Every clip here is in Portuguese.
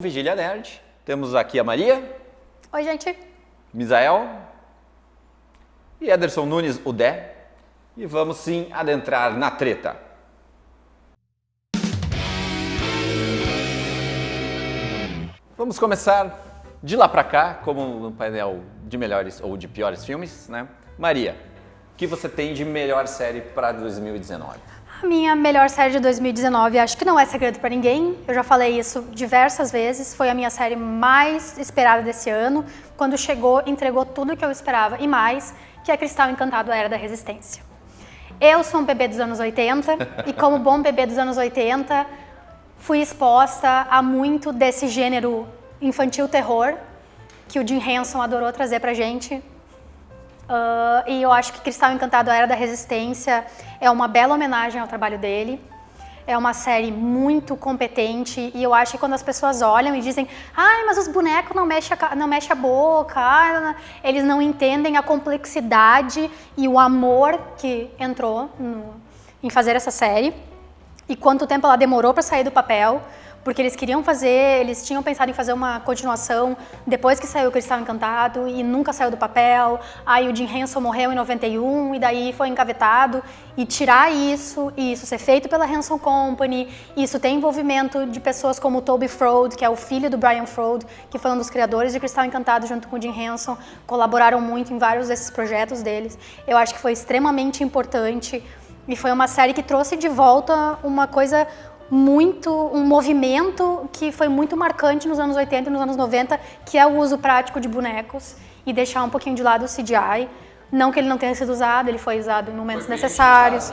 Vigília Nerd, temos aqui a Maria. Oi, gente. Misael. E Ederson Nunes, o Dé. E vamos sim adentrar na treta. Vamos começar de lá pra cá, como no painel de melhores ou de piores filmes, né? Maria, o que você tem de melhor série para 2019? A minha melhor série de 2019, acho que não é segredo pra ninguém, eu já falei isso diversas vezes, foi a minha série mais esperada desse ano. Quando chegou, entregou tudo o que eu esperava e mais, que é Cristal Encantado, a Era da Resistência. Eu sou um bebê dos anos 80 e como bom bebê dos anos 80, fui exposta a muito desse gênero infantil terror que o Jim Henson adorou trazer pra gente. E eu acho que Cristal Encantado, a Era da Resistência é uma bela homenagem ao trabalho dele. É uma série muito competente e eu acho que quando as pessoas olham e dizem ai, mas os bonecos não mexem a boca, eles não entendem a complexidade e o amor que entrou em fazer essa série e quanto tempo ela demorou para sair do papel, porque eles tinham pensado em fazer uma continuação depois que saiu o Cristal Encantado e nunca saiu do papel. Aí o Jim Henson morreu em 91 e daí foi engavetado. E tirar isso, e isso ser feito pela Henson Company, isso tem envolvimento de pessoas como o Toby Froud, que é o filho do Brian Froud, que foi um dos criadores de Cristal Encantado junto com o Jim Henson, colaboraram muito em vários desses projetos deles. Eu acho que foi extremamente importante e foi uma série que trouxe de volta uma coisa um movimento que foi muito marcante nos anos 80 e nos anos 90, que é o uso prático de bonecos e deixar um pouquinho de lado o CGI. Não que ele não tenha sido usado, ele foi usado em momentos necessários,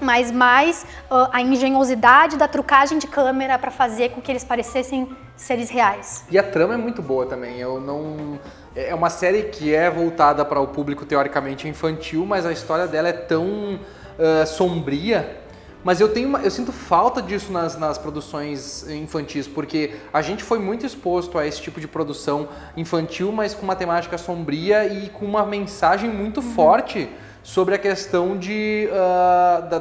mas mais a engenhosidade da trucagem de câmera para fazer com que eles parecessem seres reais. E a trama é muito boa também. É uma série que é voltada para o público teoricamente infantil, mas a história dela é tão sombria. Mas eu sinto falta disso nas produções infantis, porque a gente foi muito exposto a esse tipo de produção infantil, mas com uma temática sombria e com uma mensagem muito forte sobre a questão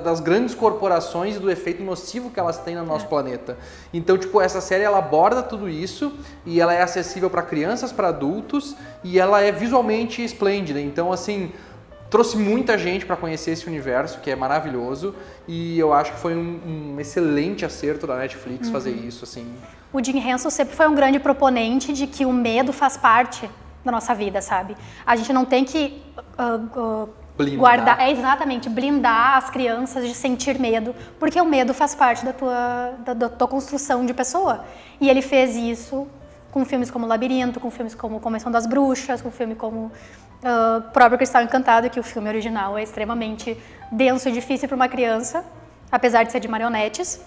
das grandes corporações e do efeito nocivo que elas têm no nosso planeta. Então, essa série ela aborda tudo isso e ela é acessível para crianças, para adultos e ela é visualmente esplêndida. Então, assim, trouxe muita gente para conhecer esse universo, que é maravilhoso, e eu acho que foi um excelente acerto da Netflix fazer isso, assim. O Jim Henson sempre foi um grande proponente de que o medo faz parte da nossa vida, sabe? A gente não tem que blindar as crianças de sentir medo, porque o medo faz parte da tua construção de pessoa. E ele fez isso com filmes como Labirinto, com filmes como Convenção das Bruxas, com filme como o próprio Cristal Encantado, que o filme original é extremamente denso e difícil para uma criança, apesar de ser de marionetes.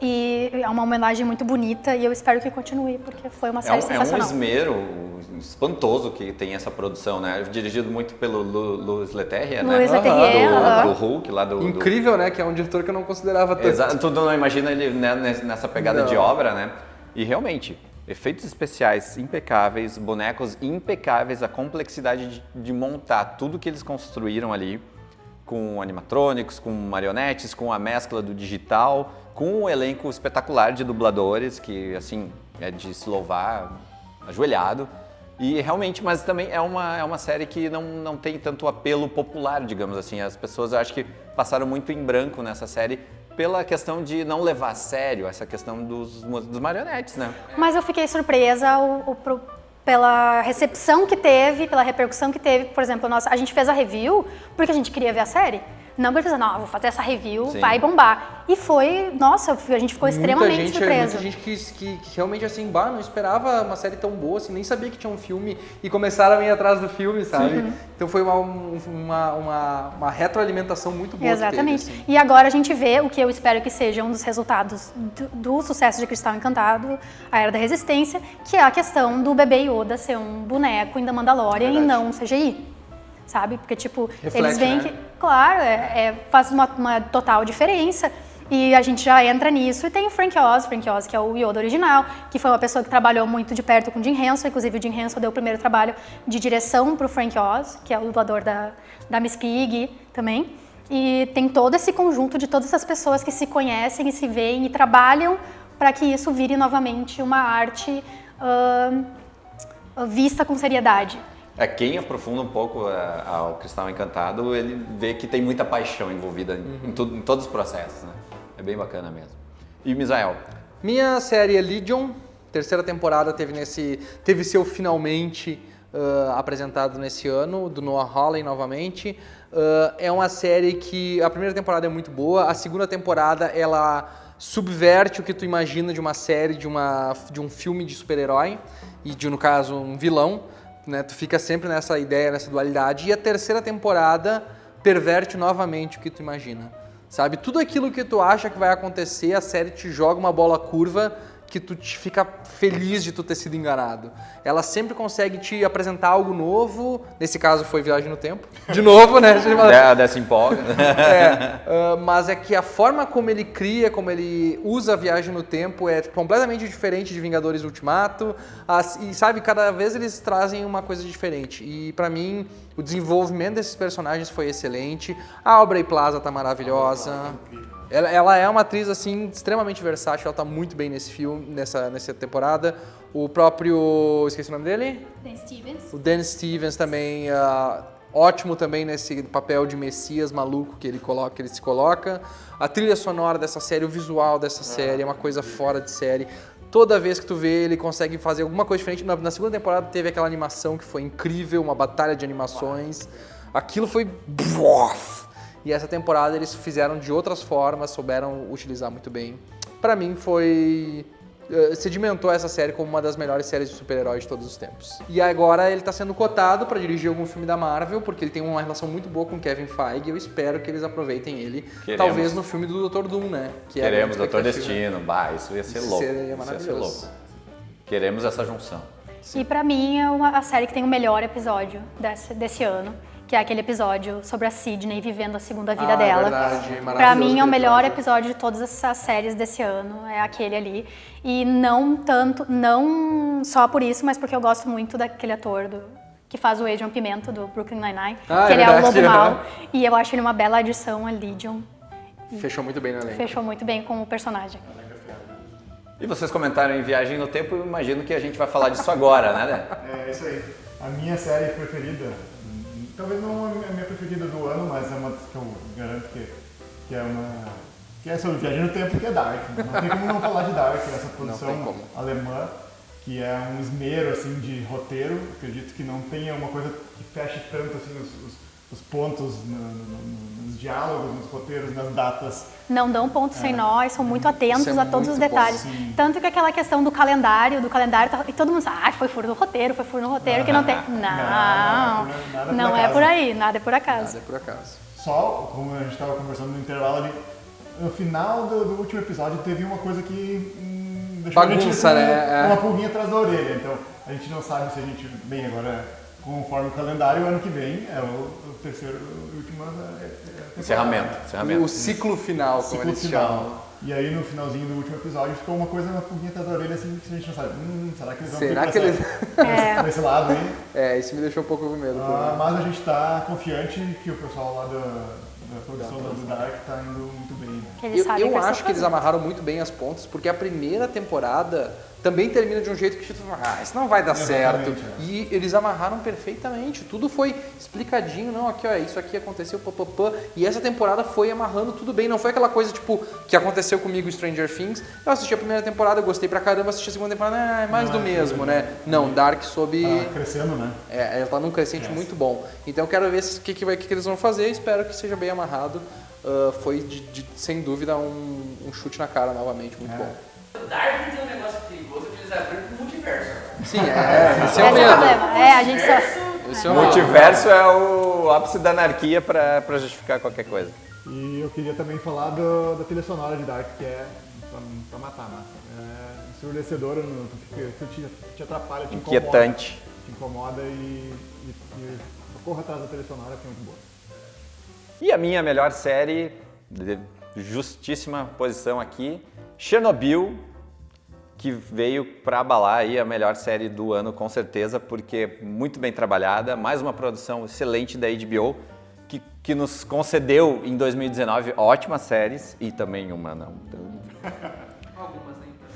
E é uma homenagem muito bonita e eu espero que continue, porque foi uma série sensacional. É um esmero espantoso que tem essa produção, né? Dirigido muito pelo Louis Leterrier, né? Louis Leterrier, do Hulk, lá do... Incrível, né? Que é um diretor que eu não considerava tanto. Exato, tu não imagina ele, né, nessa pegada de obra, né? E realmente, efeitos especiais impecáveis, bonecos impecáveis, a complexidade de montar tudo que eles construíram ali, com animatrônicos, com marionetes, com a mescla do digital, com um elenco espetacular de dubladores, que assim, é de se louvar ajoelhado. E realmente, mas também é uma série que não tem tanto apelo popular, digamos assim. As pessoas, eu acho que passaram muito em branco nessa série, pela questão de não levar a sério essa questão dos marionetes, né? Mas eu fiquei surpresa pela recepção que teve, pela repercussão que teve. Por exemplo, a gente fez a review porque a gente queria ver a série. Não porque não, vou fazer essa review, sim, vai bombar. E foi, nossa, a gente ficou extremamente surpresa. Muita gente que realmente assim, não esperava uma série tão boa, assim, nem sabia que tinha um filme e começaram a ir atrás do filme, sabe? Uhum. Então foi uma retroalimentação muito boa. Exatamente. Que teve, assim. E agora a gente vê o que eu espero que seja um dos resultados do sucesso de Cristal Encantado, a Era da Resistência, que é a questão do bebê Yoda ser um boneco em The Mandalorian e não um CGI. Sabe? Porque, reflete, eles veem, né? Que, claro, faz uma total diferença e a gente já entra nisso. E tem o Frank Oz, que é o Yoda original, que foi uma pessoa que trabalhou muito de perto com o Jim Henson, inclusive o Jim Henson deu o primeiro trabalho de direção para o Frank Oz, que é o dublador da Miss Piggy também. E tem todo esse conjunto de todas essas pessoas que se conhecem e se veem e trabalham para que isso vire novamente uma arte vista com seriedade. Quem aprofunda um pouco ao Cristal Encantado, ele vê que tem muita paixão envolvida em todos os processos, né? É bem bacana mesmo. E Misael? Minha série é Legion, terceira temporada teve seu finalmente apresentado nesse ano, do Noah Hawley novamente. É uma série que a primeira temporada é muito boa, a segunda temporada ela subverte o que tu imagina de uma série, de um filme de super-herói e no caso, um vilão. Né, tu fica sempre nessa ideia, nessa dualidade. E a terceira temporada perverte novamente o que tu imagina. Sabe? Tudo aquilo que tu acha que vai acontecer, a série te joga uma bola curva que tu te fica feliz de tu ter sido enganado. Ela sempre consegue te apresentar algo novo. Nesse caso foi Viagem no Tempo. De novo, né? Dessa empolga. Mas é que a forma como ele cria, como ele usa a Viagem no Tempo é completamente diferente de Vingadores Ultimato. E sabe, cada vez eles trazem uma coisa diferente. E pra mim, o desenvolvimento desses personagens foi excelente. A Aubrey Plaza tá maravilhosa. Ela é uma atriz, assim, extremamente versátil, ela tá muito bem nesse filme, nessa temporada. O próprio... esqueci o nome dele? Dan Stevens. O Dan Stevens também, ótimo também nesse papel de Messias maluco que ele se coloca. A trilha sonora dessa série, o visual dessa série é uma coisa fora de série. Toda vez que tu vê, ele consegue fazer alguma coisa diferente. Na segunda temporada teve aquela animação que foi incrível, uma batalha de animações. Aquilo foi... E essa temporada eles fizeram de outras formas, souberam utilizar muito bem. Pra mim sedimentou essa série como uma das melhores séries de super-heróis de todos os tempos. E agora ele tá sendo cotado pra dirigir algum filme da Marvel, porque ele tem uma relação muito boa com Kevin Feige, e eu espero que eles aproveitem ele, talvez no filme do Dr. Doom, né? Queremos Dr. Destino, isso ia ser louco. Seria maravilhoso. Queremos essa junção. Sim. E pra mim é a série que tem o melhor episódio desse ano, que é aquele episódio sobre a Sydney vivendo a segunda vida dela. Verdade, pra mim é o melhor episódio de todas essas séries desse ano, é aquele ali. E não só por isso, mas porque eu gosto muito daquele ator que faz o Adrian Pimento do Brooklyn Nine-Nine, que ele é o Lobo Mau, e eu acho ele uma bela adição a Legion. Fechou muito bem na lei. Fechou muito bem com o personagem. E vocês comentaram em Viagem no Tempo, eu imagino que a gente vai falar disso agora, né? É isso aí. A minha série preferida, talvez não a minha preferida do ano, mas é uma que eu garanto que é sobre Viagem no Tempo, que é Dark. Não tem como não falar de Dark, essa produção alemã, que é um esmero assim, de roteiro. Acredito que não tenha uma coisa que feche tanto assim, os pontos nos diálogos, nos roteiros, nas datas. Não dão ponto sem nó, são muito atentos a todos os detalhes. Sim. Tanto que aquela questão do calendário e todo mundo diz, foi furo no roteiro, que não tem. Não é por aí, nada é por acaso. Nada é por acaso. Só, como a gente estava conversando no intervalo ali, no final do último episódio teve uma coisa que deixou bagunça, a gente né? uma pulguinha atrás da orelha. Então, a gente não sabe se a gente, bem, agora, conforme o calendário, o ano que vem é o terceiro e último Encerramento. O ciclo final, como eles chamam. E aí, no finalzinho do último episódio, ficou uma pulguinha atrás da orelha, assim, que a gente não sabe. Será que eles vão pra esse lado aí? Isso me deixou um pouco com medo. Mas a gente tá confiante que o pessoal lá da produção do Dark tá indo muito bem, né? Eu acho que eles amarraram muito bem as pontas, porque a primeira temporada também termina de um jeito que tu fala, isso não vai dar certo. E eles amarraram perfeitamente, tudo foi explicadinho, não, aqui ó, isso aqui aconteceu, e essa temporada foi amarrando tudo bem, não foi aquela coisa tipo que aconteceu comigo em Stranger Things. Eu assisti a primeira temporada, eu gostei pra caramba, assisti a segunda temporada, é mais do mesmo, né? Não, Dark soube... Tá crescendo, né? Ela tá num crescente muito bom. Então eu quero ver o que eles vão fazer, espero que seja bem amarrado. Foi, sem dúvida, um chute na cara novamente, muito bom. Dark tem um negócio perigoso que eles abriram com o multiverso. Sim, esse é o problema. A gente só... O multiverso é o ápice da anarquia pra justificar qualquer coisa. E eu queria também falar da trilha sonora de Dark, que é pra matar, é ensurdecedora, te atrapalha, te incomoda. Inquietante. Te incomoda e corra atrás da trilha sonora, que é muito boa. E a minha melhor série, de justíssima posição aqui, Chernobyl, que veio para abalar aí a melhor série do ano com certeza, porque muito bem trabalhada, mais uma produção excelente da HBO, que nos concedeu em 2019 ótimas séries, e também uma não.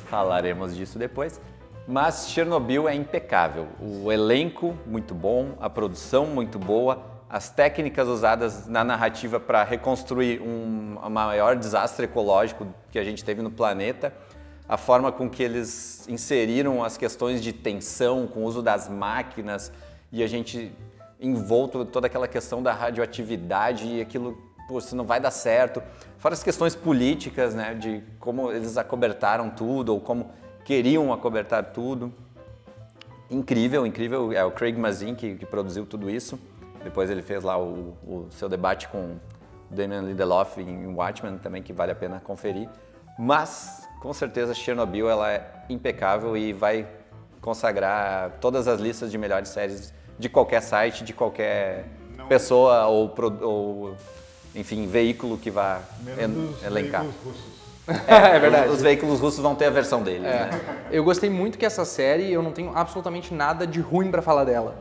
falaremos disso depois. Mas Chernobyl é impecável. O elenco muito bom, a produção muito boa, as técnicas usadas na narrativa para reconstruir um maior desastre ecológico que a gente teve no planeta, a forma com que eles inseriram as questões de tensão, com o uso das máquinas, e a gente envolto toda aquela questão da radioatividade e aquilo, pô, isso não vai dar certo. Fora as questões políticas, né, de como eles acobertaram tudo, ou como queriam acobertar tudo. Incrível, incrível. É o Craig Mazin que produziu tudo isso. Depois ele fez lá o seu debate com Damon Lindelof em Watchmen também, que vale a pena conferir. Mas, com certeza, Chernobyl ela é impecável e vai consagrar todas as listas de melhores séries de qualquer site, de qualquer pessoa ou, enfim, veículo que vá elencar. Veículos russos. É verdade. Os veículos russos vão ter a versão deles, né? Eu gostei muito que essa série, eu não tenho absolutamente nada de ruim pra falar dela.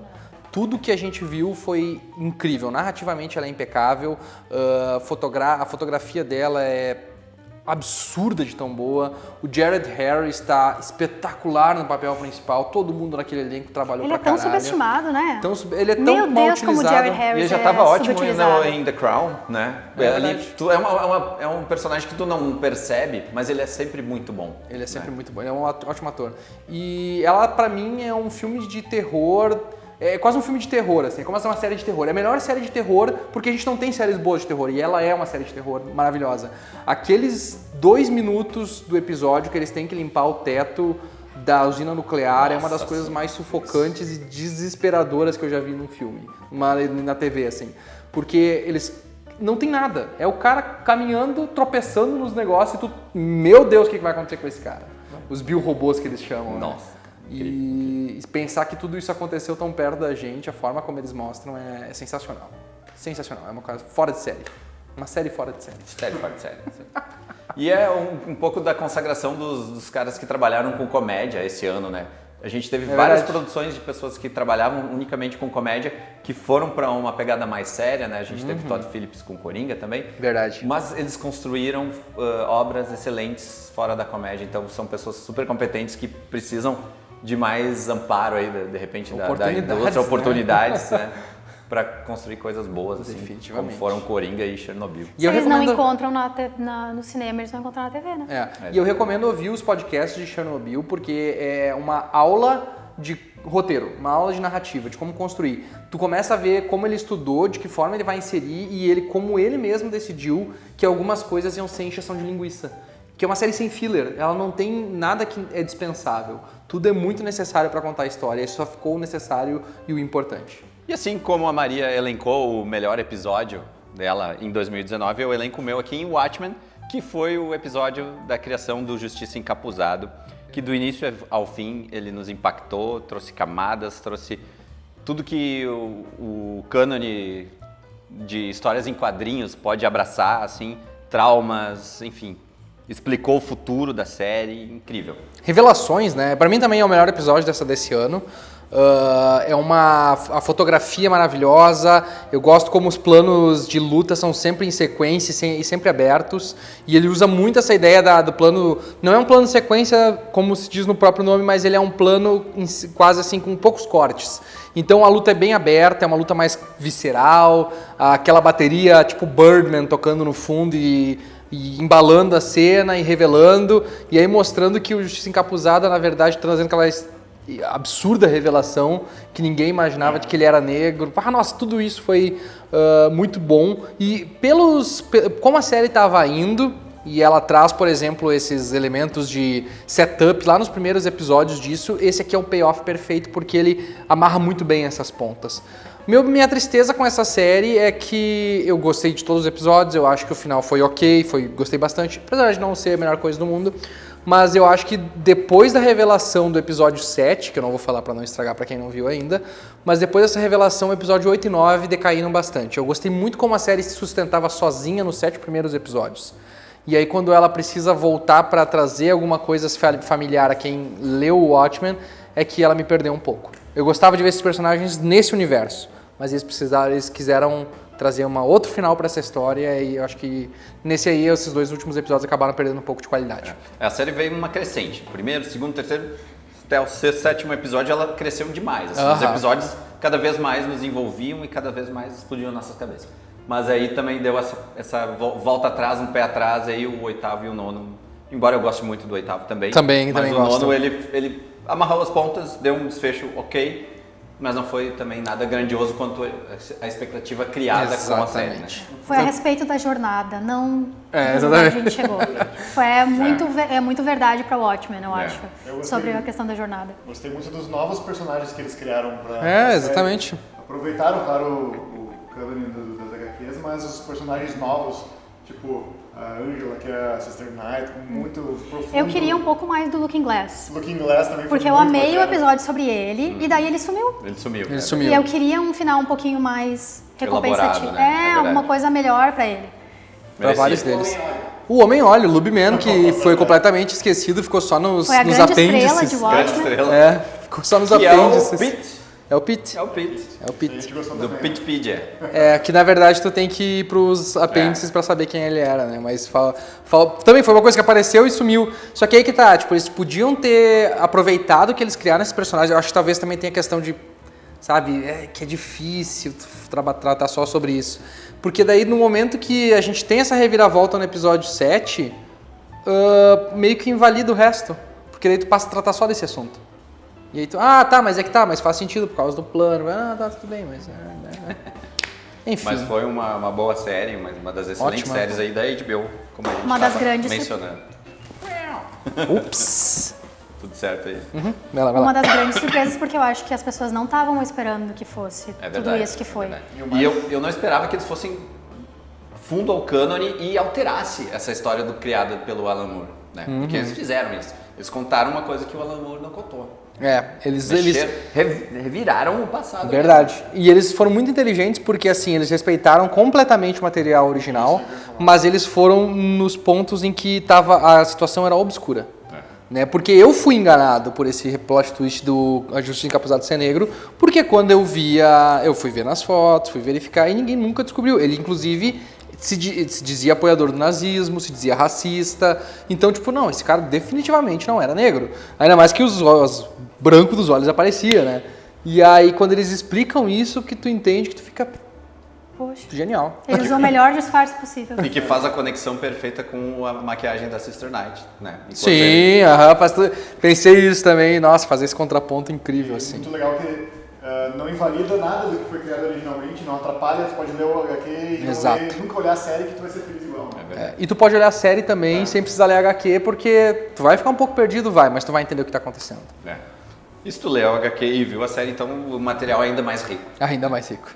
Tudo que a gente viu foi incrível. Narrativamente ela é impecável, a fotografia dela é absurda de tão boa. O Jared Harris está espetacular no papel principal. Todo mundo naquele elenco trabalhou Ele pra é tão caralho. subestimado, né? Ele é tão Meu mal Deus, como o utilizado. Jared Harris E ele já é estava ótimo subutilizado. em The Crown, né? É um personagem que tu não percebe, mas ele é sempre muito bom. Ele é sempre muito bom, ele é um ótimo ator. E ela, pra mim, é um filme de terror. É quase um filme de terror, assim, é como uma série de terror. É a melhor série de terror porque a gente não tem séries boas de terror, e ela é uma série de terror maravilhosa. Aqueles 2 minutos do episódio que eles têm que limpar o teto da usina nuclear é uma das coisas mais sufocantes e desesperadoras que eu já vi num filme, na TV, assim. Porque eles não tem nada, é o cara caminhando, tropeçando nos negócios e tu, meu Deus, o que vai acontecer com esse cara? Os biorobôs que eles chamam, né? Nossa. E pensar que tudo isso aconteceu tão perto da gente, a forma como eles mostram é sensacional. Sensacional, é uma coisa fora de série. Uma série fora de série. Série fora de série. E é um pouco da consagração dos caras que trabalharam com comédia esse ano, né? A gente teve várias produções de pessoas que trabalhavam unicamente com comédia, que foram para uma pegada mais séria, né? A gente teve Todd Phillips com Coringa também. Verdade. Mas eles construíram obras excelentes fora da comédia, então são pessoas super competentes que precisam de mais amparo aí, de repente, da indústria, oportunidades, né? Para construir coisas boas, assim, definitivamente. como foram Coringa e Chernobyl. E eu eles não recomendo... encontram no cinema, eles não encontram na TV, né? E eu recomendo ouvir os podcasts de Chernobyl, porque é uma aula de roteiro, uma aula de narrativa, de como construir. Tu começa a ver como ele estudou, de que forma ele vai inserir e como ele mesmo decidiu que algumas coisas iam ser encheção de linguiça. Que é uma série sem filler, ela não tem nada que é dispensável. Tudo é muito necessário para contar a história, isso só ficou o necessário e o importante. E assim como a Maria elencou o melhor episódio dela em 2019, eu elenco o meu aqui em Watchmen, que foi o episódio da criação do Justiça Encapuzado, que do início ao fim ele nos impactou, trouxe camadas, trouxe tudo que o cânone de histórias em quadrinhos pode abraçar, assim, traumas, enfim. Explicou o futuro da série, incrível. Revelações, né? Pra mim também é o melhor episódio desse ano. A fotografia maravilhosa, eu gosto como os planos de luta são sempre em sequência e sempre abertos, e ele usa muito essa ideia do plano, não é um plano de sequência como se diz no próprio nome, mas ele é um plano quase assim com poucos cortes. Então a luta é bem aberta, é uma luta mais visceral, aquela bateria tipo Birdman tocando no fundo e embalando a cena e revelando, e aí mostrando que o Justiça Encapuzada, na verdade, trazendo aquela absurda revelação que ninguém imaginava de que ele era negro. Nossa, tudo isso foi muito bom. E como a série estava indo, e ela traz, por exemplo, esses elementos de setup lá nos primeiros episódios disso, esse aqui é um payoff perfeito porque ele amarra muito bem essas pontas. Minha tristeza com essa série é que eu gostei de todos os episódios, eu acho que o final foi ok, gostei bastante, apesar de não ser a melhor coisa do mundo, mas eu acho que depois da revelação do episódio 7, que eu não vou falar pra não estragar pra quem não viu ainda, mas depois dessa revelação, o episódio 8 e 9 decaíram bastante. Eu gostei muito como a série se sustentava sozinha nos 7 primeiros episódios. E aí quando ela precisa voltar pra trazer alguma coisa familiar a quem leu o Watchmen, é que ela me perdeu um pouco. Eu gostava de ver esses personagens nesse universo, mas eles quiseram trazer outro final pra essa história e eu acho que nesse aí, esses 2 últimos episódios acabaram perdendo um pouco de qualidade. A série veio numa crescente. Primeiro, segundo, terceiro, até o 6º, 7º episódio ela cresceu demais. Assim, Os episódios cada vez mais nos envolviam e cada vez mais explodiam nossas cabeças. Mas aí também deu essa volta atrás, um pé atrás, aí o 8º e o 9º. Embora eu goste muito do 8º também. Mas o 9º ele amarrou as pontas, deu um desfecho ok. Mas não foi também nada grandioso quanto a expectativa criada com a série, né? Foi a respeito da jornada, não exatamente. a gente chegou. É muito verdade para Watchmen, eu acho, sobre a questão da jornada. Gostei muito dos novos personagens que eles criaram pra exatamente. Série. Aproveitaram, claro, o canon das HQs, mas os personagens novos, tipo a Angela, que é a Sister Night, muito profundo. Eu queria um pouco mais do Looking Glass. Looking Glass também foi porque eu muito amei bacana. o episódio sobre ele e daí ele sumiu. Ele sumiu. E eu queria um final um pouquinho mais recompensativo. Elaborado, né? Alguma coisa melhor pra ele. Pra vários deles. O Homem-Óleo, o Lubman, que foi completamente esquecido, ficou só nos Foi a grande apêndices. estrela de Watchmen. Ficou só nos Que apêndices. É o Pete. É o A Pete. gente gostou Do também. Pitpedia. Que na verdade tu tem que ir pros apêndices pra saber quem ele era, né? Mas também foi uma coisa que apareceu e sumiu. Só que aí que tá, tipo, eles podiam ter aproveitado que eles criaram esses personagens. Eu acho que talvez também tenha a questão de, sabe, que é difícil tratar só sobre isso. Porque daí no momento que a gente tem essa reviravolta no episódio 7, meio que invalida o resto. Porque daí tu passa a tratar só desse assunto. E aí tu, mas faz sentido por causa do plano. Tudo bem, mas... Enfim. Mas foi uma boa série, uma das excelentes séries aí da HBO, como a gente Uma das tava grandes mencionando. Ups! Tudo certo aí. Vai lá. Uma das grandes surpresas, porque eu acho que as pessoas não estavam esperando que fosse tudo isso que foi. E eu não esperava que eles fossem fundo ao cânone e alterasse essa história criada pelo Alan Moore, né? Porque eles fizeram isso. Eles contaram uma coisa que o Alan Moore não contou. Eles reviraram o passado. Verdade. Mesmo. E eles foram muito inteligentes porque, assim, eles respeitaram completamente o material original, mas eles foram nos pontos em que a situação era obscura. Né? Porque eu fui enganado por esse plot twist do A Justiça Encapuzada Ser Negro, porque quando eu fui ver nas fotos, fui verificar e ninguém nunca descobriu. Ele, inclusive, se dizia apoiador do nazismo, se dizia racista. Então, tipo, não, esse cara definitivamente não era negro. Ainda mais que os brancos dos olhos aparecia, né? E aí, quando eles explicam isso, que tu entende, que tu fica... Poxa. Genial. Ele usou o melhor disfarce possível. E que faz a conexão perfeita com a maquiagem da Sister Night, né? Sim, pensei isso também. Nossa, fazer esse contraponto incrível, assim. Muito legal que não invalida nada do que foi criado originalmente, não atrapalha, tu pode ler o HQ e nunca olhar a série que tu vai ser feliz igual. E tu pode olhar a série também sem precisar ler HQ, porque tu vai ficar um pouco perdido, mas tu vai entender o que tá acontecendo. E se tu leu o HQ e viu a série, então o material é ainda mais rico. Ainda mais rico.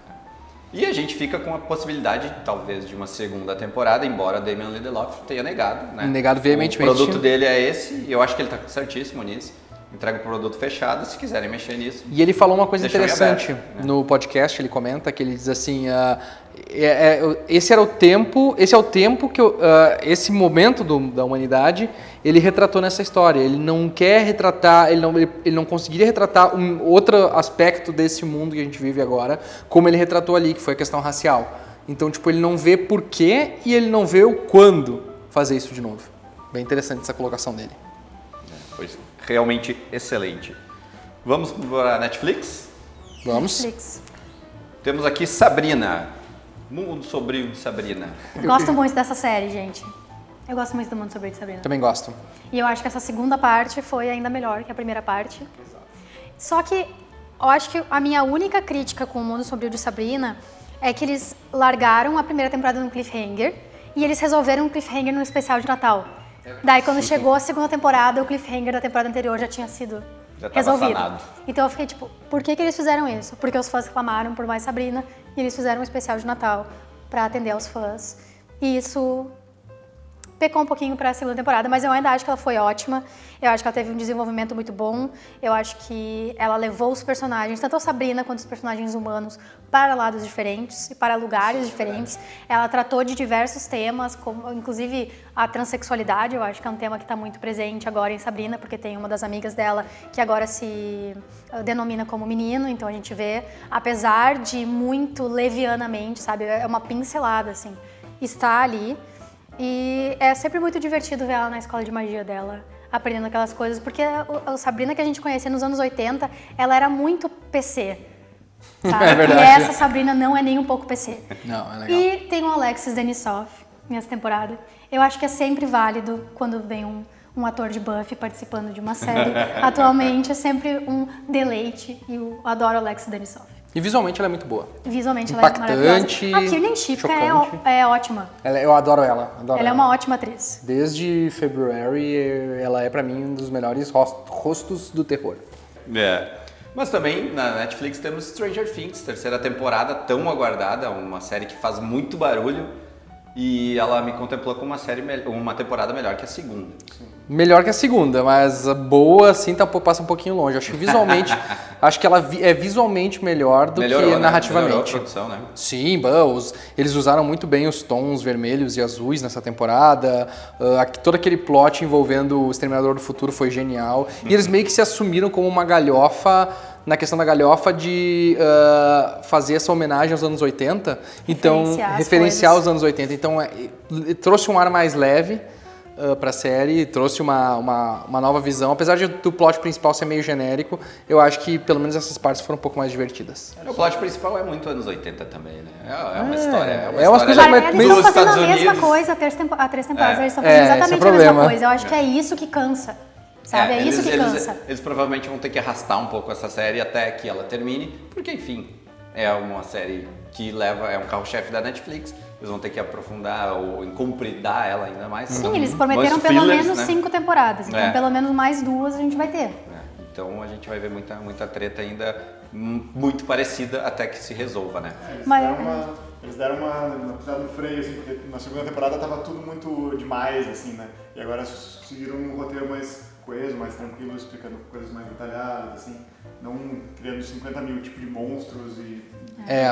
E a gente fica com a possibilidade, talvez, de uma segunda temporada, embora Damien Lindelof tenha negado, né? Negado veementemente. O produto dele é esse, e eu acho que ele tá certíssimo nisso. Entrega o produto fechado, se quiserem mexer nisso. E ele falou uma coisa interessante aberto, né? no podcast, ele comenta que ele diz assim, esse é o tempo que esse momento da humanidade, ele retratou nessa história. Ele não quer retratar, ele não conseguiria retratar um outro aspecto desse mundo que a gente vive agora, como ele retratou ali, que foi a questão racial. Então, tipo, ele não vê porquê e ele não vê o quando fazer isso de novo. Bem interessante essa colocação dele. Pois realmente excelente. Vamos para a Netflix? Vamos. Netflix. Temos aqui Sabrina. Mundo Sombrio de Sabrina. Gosto muito dessa série, gente. Eu gosto muito do Mundo Sombrio de Sabrina. Também gosto. E eu acho que essa segunda parte foi ainda melhor que a primeira parte. Exato. Só que eu acho que a minha única crítica com o Mundo Sombrio de Sabrina é que eles largaram a primeira temporada no cliffhanger e eles resolveram um cliffhanger no especial de Natal. Daí, quando chegou a segunda temporada, o cliffhanger da temporada anterior já tinha sido resolvido. Sanado. Então eu fiquei tipo, por que eles fizeram isso? Porque os fãs reclamaram por mais Sabrina e eles fizeram um especial de Natal pra atender aos fãs. E isso pecou um pouquinho para a segunda temporada, mas eu ainda acho que ela foi ótima. Eu acho que ela teve um desenvolvimento muito bom. Eu acho que ela levou os personagens, tanto a Sabrina quanto os personagens humanos, para lados diferentes e para lugares diferentes. Ela tratou de diversos temas, como inclusive a transexualidade. Eu acho que é um tema que está muito presente agora em Sabrina, porque tem uma das amigas dela que agora se denomina como menino. Então a gente vê, apesar de muito levianamente, sabe, é uma pincelada assim, está ali. E é sempre muito divertido ver ela na escola de magia dela, aprendendo aquelas coisas, porque a Sabrina que a gente conhecia nos anos 80, ela era muito PC, sabe? É verdade. E essa Sabrina não é nem um pouco PC. Não, é legal. E tem o Alexis Denisov nessa temporada. Eu acho que é sempre válido quando vem um ator de Buffy participando de uma série. Atualmente é sempre um deleite e eu adoro o Alexis Denisov. E visualmente ela é muito boa. Visualmente ela é Impactante, maravilhosa. A Kirsten Shipka chocante. é ótima. Eu adoro ela. Ela é uma ótima atriz. Desde February, ela é pra mim um dos melhores rostos do terror. Mas também na Netflix temos Stranger Things, terceira temporada, tão aguardada, uma série que faz muito barulho e ela me contemplou como uma temporada melhor que a segunda. Melhor que a segunda, mas a boa assim passa um pouquinho longe. Acho que visualmente, acho que ela é visualmente melhor do que narrativamente. Melhorou a produção, né? Sim, eles usaram muito bem os tons vermelhos e azuis nessa temporada. Todo aquele plot envolvendo o Exterminador do Futuro foi genial. E eles meio que se assumiram como uma galhofa, na questão da galhofa de fazer essa homenagem aos anos 80. Então, referenciar os anos 80. Então, trouxe um ar mais leve pra série, trouxe uma nova visão. Apesar do plot principal ser meio genérico, eu acho que pelo menos essas partes foram um pouco mais divertidas. O plot principal é muito anos 80 também, né? É uma história. É umas coisas eles estão fazendo a mesma coisa há 3 temporadas. Eles estão fazendo exatamente a mesma coisa. Eu acho que é isso que cansa. Sabe? É isso que cansa. Eles provavelmente vão ter que arrastar um pouco essa série até que ela termine, porque enfim, é uma série que é um carro-chefe da Netflix. Eles vão ter que aprofundar ou compridar ela ainda mais. Sim, eles prometeram pelo menos 5 temporadas. Então, pelo menos mais 2 a gente vai ter. Então, a gente vai ver muita treta ainda muito parecida até que se resolva, né? Eles deram uma pisada no freio, assim, porque na segunda temporada tava tudo muito demais, assim, né? E agora conseguiram um roteiro mais coeso, mais tranquilo, explicando coisas mais detalhadas, assim. Não criando 50 mil tipos de monstros e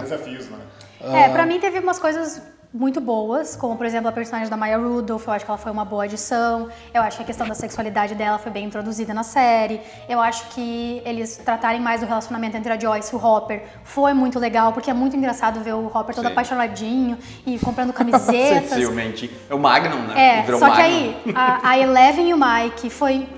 desafios, né? Pra mim teve umas coisas muito boas, como por exemplo a personagem da Maya Rudolph. Eu acho que ela foi uma boa adição. Eu acho que a questão da sexualidade dela foi bem introduzida na série. Eu acho que eles tratarem mais do relacionamento entre a Joyce e o Hopper foi muito legal, porque é muito engraçado ver o Hopper todo apaixonadinho e comprando camisetas. Sensivelmente. É o Magnum, né? Só que aí a Eleven e o Mike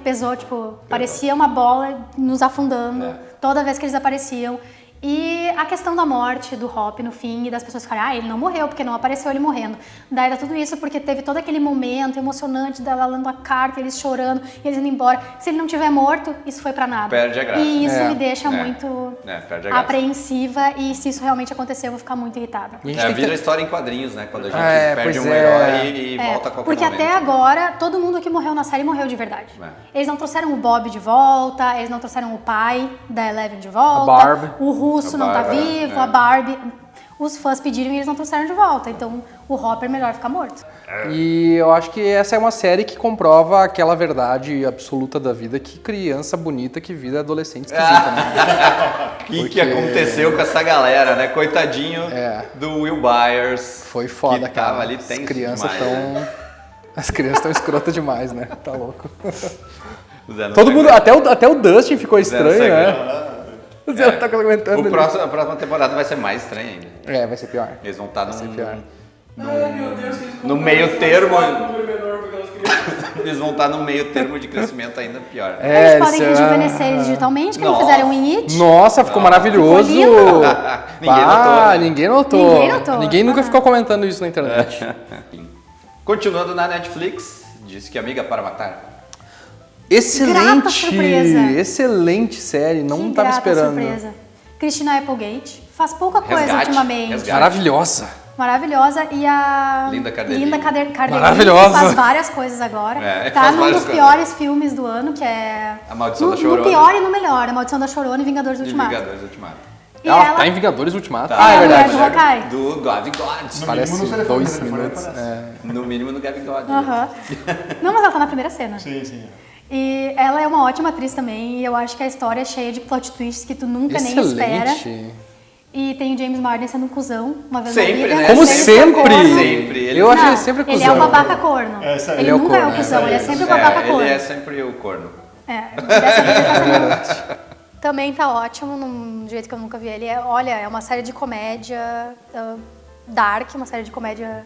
pesou, tipo, parecia uma bola nos afundando toda vez que eles apareciam. E a questão da morte do Hop no fim, e das pessoas ficarem, ele não morreu, porque não apareceu ele morrendo. Daí era tudo isso porque teve todo aquele momento emocionante dela lendo a carta, eles chorando, e eles indo embora. Se ele não tiver morto, isso foi pra nada. Perde a graça. E isso me deixa muito apreensiva, e se isso realmente acontecer, eu vou ficar muito irritada. Vira história em quadrinhos, né? Quando a gente perde um herói e volta a qualquer porque momento. Até agora, todo mundo que morreu na série morreu de verdade. Eles não trouxeram o Bob de volta, eles não trouxeram o pai da Eleven de volta. A Barb. O Russo não tá vivo, a Barbie. Os fãs pediram e eles não trouxeram de volta. Então, o Hopper melhor ficar morto. E eu acho que essa é uma série que comprova aquela verdade absoluta da vida, que criança bonita que vira adolescente esquisita, né? O que aconteceu com essa galera, né? Coitadinho do Will Byers. Foi foda, que cara. Tava ali tenso As crianças demais, né? As crianças estão escrotas demais, né? Tá louco. Todo mundo, até o Dustin ficou estranho, né? O Zé tá comentando. A próxima temporada vai ser mais estranha ainda. Vai ser pior. Eles vão estar Meu Deus, no meio termo. Eles vão estar no meio termo de crescimento ainda pior. Eles podem rejuvenescer eles digitalmente, que não fizeram em It. Nossa, ficou maravilhoso. Ficou Ninguém notou. Ninguém nunca ficou comentando isso na internet. Continuando na Netflix, disse que Amiga para Matar. Excelente série, não tava esperando. Surpresa. Christina Applegate faz pouca coisa ultimamente. Maravilhosa. E a Linda Cardellini. Maravilhosa. Faz várias coisas agora. Tá num dos piores filmes do ano, que é A Maldição da Chorona. No pior e no melhor, A Maldição da Chorona e Vingadores Ultimato. E Ela tá em Vingadores Ultimato. Tá. Ah, é a mulher verdade. do Hawkeye. Do Gavi God. No Parece mínimo no telefone, 2 no telefone minutos. aparece. No mínimo no Gavi God. Aham. Não, mas ela tá na primeira cena. Sim, sim. E ela é uma ótima atriz também, e eu acho que a história é cheia de plot twists que tu nunca nem espera. Excelente. E tem o James Marden sendo um cuzão, uma vez Sempre, na vida. né? Como Sempre sempre. corno. Sempre. Ele, Eu acho Não, ele sempre cuzão. Ele é o babaca corno. Essa aí. Ele Ele é o nunca é corno, o cuzão, essa ele é aí. sempre o babaca corno. ele é sempre o corno. Dessa vez ele tá sendo Também tá ótimo, num jeito que eu nunca vi ele. Olha, é uma série de comédia dark, uma série de comédia...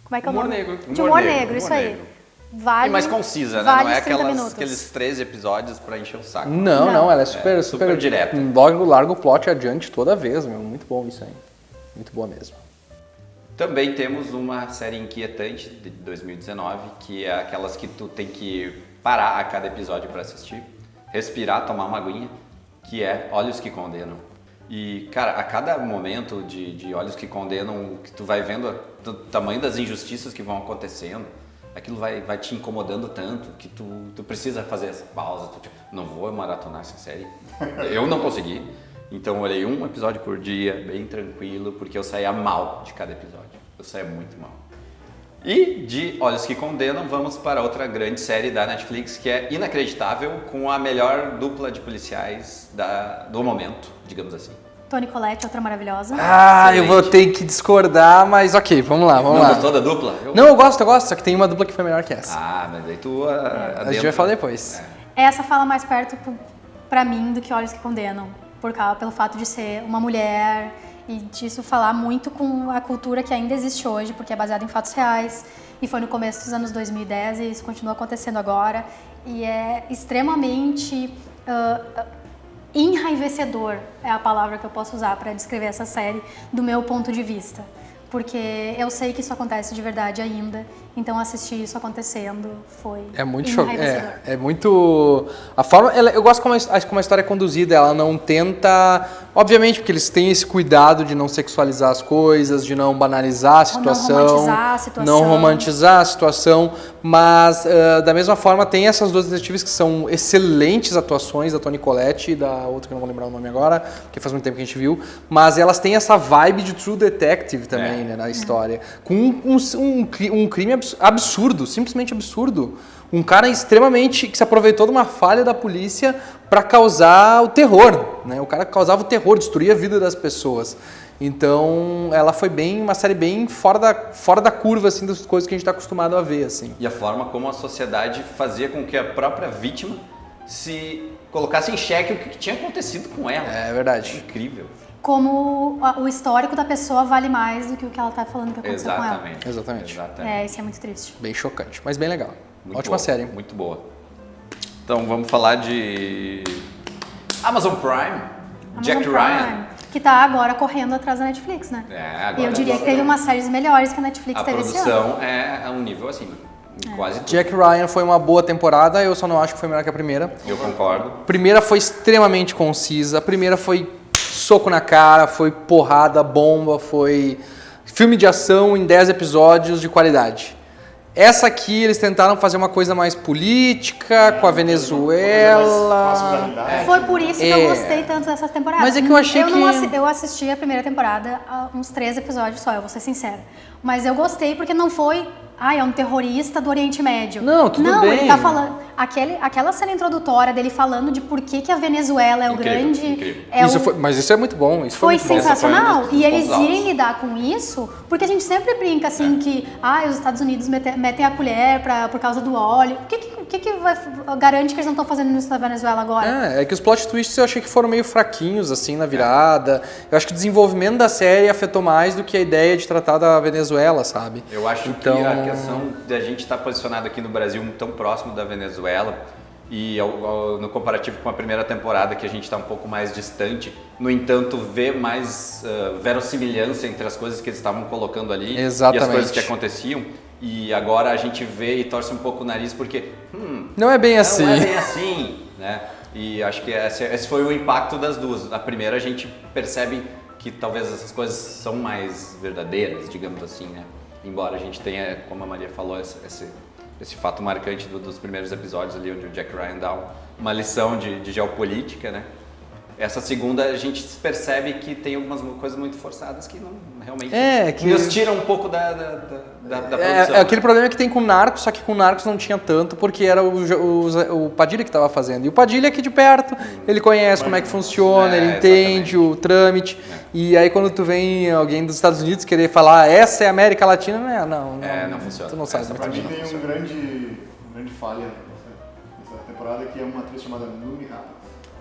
Como é que é o Humor nome? negro. De humor Humor negro, isso aí. negro. Vale, E mais concisa, né? vale Não é os 30 minutos. aqueles 13 episódios pra encher o saco. Não, ela é super, super direta. Logo larga o plot adiante toda vez, meu. Muito bom isso aí. Muito boa mesmo. Também temos uma série inquietante de 2019, que é aquelas que tu tem que parar a cada episódio para assistir, respirar, tomar uma aguinha, que é Olhos que Condenam. E, cara, a cada momento de Olhos que Condenam, que tu vai vendo o tamanho das injustiças que vão acontecendo, aquilo vai te incomodando tanto que tu precisa fazer essa pausa. Não vou maratonar essa série. Eu não consegui. Então eu olhei um episódio por dia, bem tranquilo, porque eu saía mal de cada episódio. Eu saía muito mal. E de Olhos que Condenam, vamos para outra grande série da Netflix, que é Inacreditável, com a melhor dupla de policiais do momento, digamos assim. Toni Collette, outra maravilhosa. Ah, eu vou ter que discordar, mas ok, vamos lá. Não gostou da dupla? Não, eu gosto, só que tem uma dupla que foi melhor que essa. Ah, mas aí tu... A gente vai falar depois. Essa fala mais perto pra mim do que Olhos que Condenam, pelo fato de ser uma mulher e disso falar muito com a cultura que ainda existe hoje, porque é baseada em fatos reais e foi no começo dos anos 2010 e isso continua acontecendo agora e é extremamente enraivecedor, é a palavra que eu posso usar para descrever essa série do meu ponto de vista. Porque eu sei que isso acontece de verdade ainda, então assistir isso acontecendo foi É muito enraivecedor. é muito... A forma... eu gosto como a história é conduzida, ela não tenta... Obviamente, porque eles têm esse cuidado de não sexualizar as coisas, de não banalizar a situação. Não romantizar a situação. Não romantizar a situação, mas da mesma forma tem essas duas detetives que são excelentes atuações, da Toni Collette e da outra que eu não vou lembrar o nome agora, porque faz muito tempo que a gente viu, mas elas têm essa vibe de True Detective também, né, na história. Com um crime absurdo, simplesmente absurdo. Um cara extremamente que se aproveitou de uma falha da polícia para causar o terror, né? O cara causava o terror, destruía a vida das pessoas. Então, ela foi uma série bem fora da curva assim das coisas que a gente está acostumado a ver, assim. E a forma como a sociedade fazia com que a própria vítima se colocasse em xeque o que tinha acontecido com ela. É verdade. Incrível. Como o histórico da pessoa vale mais do que o que ela tá falando que aconteceu com ela. Exatamente. Isso é muito triste. Bem chocante, mas bem legal. Muito Ótima boa, série. Muito boa. Então vamos falar de Amazon Prime, Jack Prime, Ryan. que tá agora correndo atrás da Netflix, né? Agora E eu diria que teve umas séries melhores que a Netflix a teve esse ano. produção é um nível acima. Quase tudo. Jack Ryan foi uma boa temporada, eu só não acho que foi melhor que a primeira. Eu concordo. A primeira foi extremamente concisa, a primeira foi soco na cara, foi porrada, bomba, foi filme de ação em 10 episódios de qualidade. Essa aqui eles tentaram fazer uma coisa mais política, com a Venezuela. Foi por isso que eu gostei tanto dessa temporada. Mas é que eu achei Eu assisti a primeira temporada, uns 3 episódios só, eu vou ser sincera. Mas eu gostei porque não foi... é um terrorista do Oriente Médio. Não, tudo bem. Não, ele tá falando... Aquela cena introdutória dele falando de por que a Venezuela é o Incrível, grande... incrível. Mas isso é muito bom. Isso Foi muito bom. sensacional. Essa foi um dos E eles pontos irem altos. lidar com isso, porque a gente sempre brinca assim que os Estados Unidos metem a colher por causa do óleo. O que garante que eles não estão fazendo isso na Venezuela agora? É que os plot twists eu achei que foram meio fraquinhos, assim, na virada. Eu acho que o desenvolvimento da série afetou mais do que a ideia de tratar da Venezuela, sabe? Eu acho que a questão de a gente estar posicionado aqui no Brasil tão próximo da Venezuela e no comparativo com a primeira temporada que a gente está um pouco mais distante, no entanto vê mais verossimilhança entre as coisas que eles estavam colocando ali Exatamente. e as coisas que aconteciam, e agora a gente vê e torce um pouco o nariz porque Não é bem assim. não é bem assim, né? E acho que esse foi o impacto das duas. A primeira a gente percebe que talvez essas coisas são mais verdadeiras, digamos assim, né? Embora a gente tenha, como a Maria falou, esse fato marcante dos primeiros episódios ali, onde o Jack Ryan dá uma lição de geopolítica, né? Essa segunda a gente percebe que tem algumas coisas muito forçadas que não realmente que nos tiram um pouco da produção. É aquele problema que tem com Narcos, só que com Narcos não tinha tanto, porque era o Padilha que estava fazendo. E o Padilha é aqui de perto, ele conhece como é que funciona, ele entende o trâmite. E aí quando tu vem alguém dos Estados Unidos querer falar essa é a América Latina, não funciona. Tu não sabe Essa muito Pra bem. mim tem uma grande falha nessa temporada, que é uma atriz chamada Numi Rapace.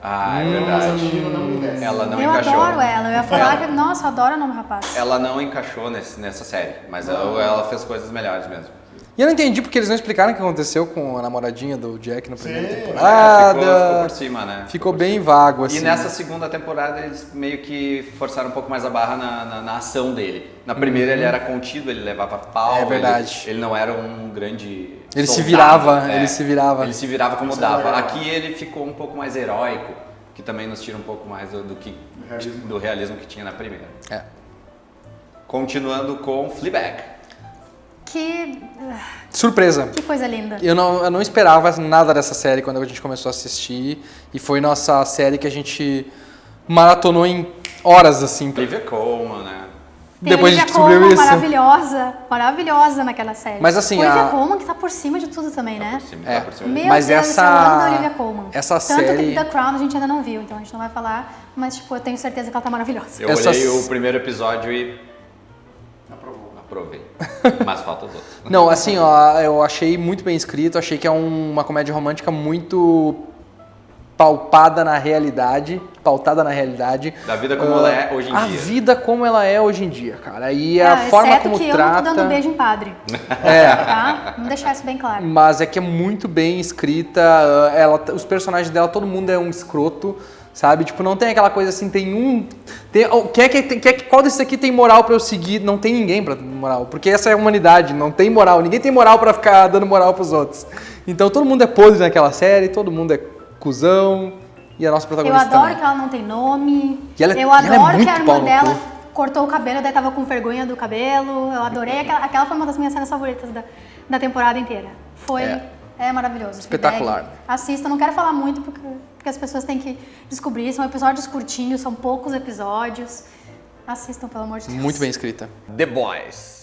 Ah, é Essa verdade. menina não me desce. Ela não Eu encaixou. adoro ela, eu ia falar que, nossa, eu adoro o nome rapaz. Ela não encaixou nessa série, mas ela fez coisas melhores mesmo. E eu não entendi porque eles não explicaram o que aconteceu com a namoradinha do Jack na primeira Sim. temporada. Ficou por cima, né? Ficou bem vago, assim. E nessa segunda temporada eles meio que forçaram um pouco mais a barra na ação dele. Na primeira ele era contido, ele levava pau. É verdade. Ele não era um grande Ele se soldado, virava, é. ele se virava. Ele se virava como Isso é dava. legal. Aqui ele ficou um pouco mais heróico, que também nos tira um pouco mais do realismo que tinha na primeira. É. Continuando com Fleabag. Que Surpresa. coisa linda. Eu não esperava nada dessa série quando a gente começou a assistir. E foi nossa série que a gente maratonou em horas, assim. Olivia Colman, né? Tem Depois a gente Olivia descobriu Colman, isso. maravilhosa naquela série. Mas assim, Olivia a- Colman que tá por cima de tudo também, né? Por cima, É. tá por cima. Meu Mas Deus, essa- eu amo a Olivia Colman. essa Tanto série- que The Crown a gente ainda não viu, então a gente não vai falar, mas tipo, eu tenho certeza que ela tá maravilhosa. Eu Essas- olhei o primeiro episódio e aprovei. Mas falta os outros. Não, assim, ó, eu achei muito bem escrito, achei que é uma comédia romântica muito pautada na realidade. Da vida como ela é hoje em A dia. vida como ela é hoje em dia, cara. E a forma exceto como que trata... eu não tô dando beijo em padre, É, tá? Vamos deixar isso bem claro. mas é que é muito bem escrita, os personagens dela, todo mundo é um escroto, sabe? Tipo, não tem aquela coisa assim, qual desses aqui tem moral pra eu seguir? Não tem ninguém pra ter moral, porque essa é a humanidade, não tem moral, ninguém tem moral pra ficar dando moral pros outros. Então todo mundo é podre naquela série, todo mundo é cuzão, e a nossa Eu protagonista adoro também. que ela não tem nome. E ela- eu e ela é adoro que muito a pau irmã no dela cu. cortou o cabelo, daí tava com vergonha do cabelo. Eu adorei. Aquela foi uma das minhas cenas favoritas da temporada inteira. É maravilhoso. Espetacular. Fleabag. Assista, não quero falar muito porque as pessoas têm que descobrir. São episódios curtinhos, são poucos episódios. Assistam, pelo amor de Deus. Muito bem escrita. The Boys.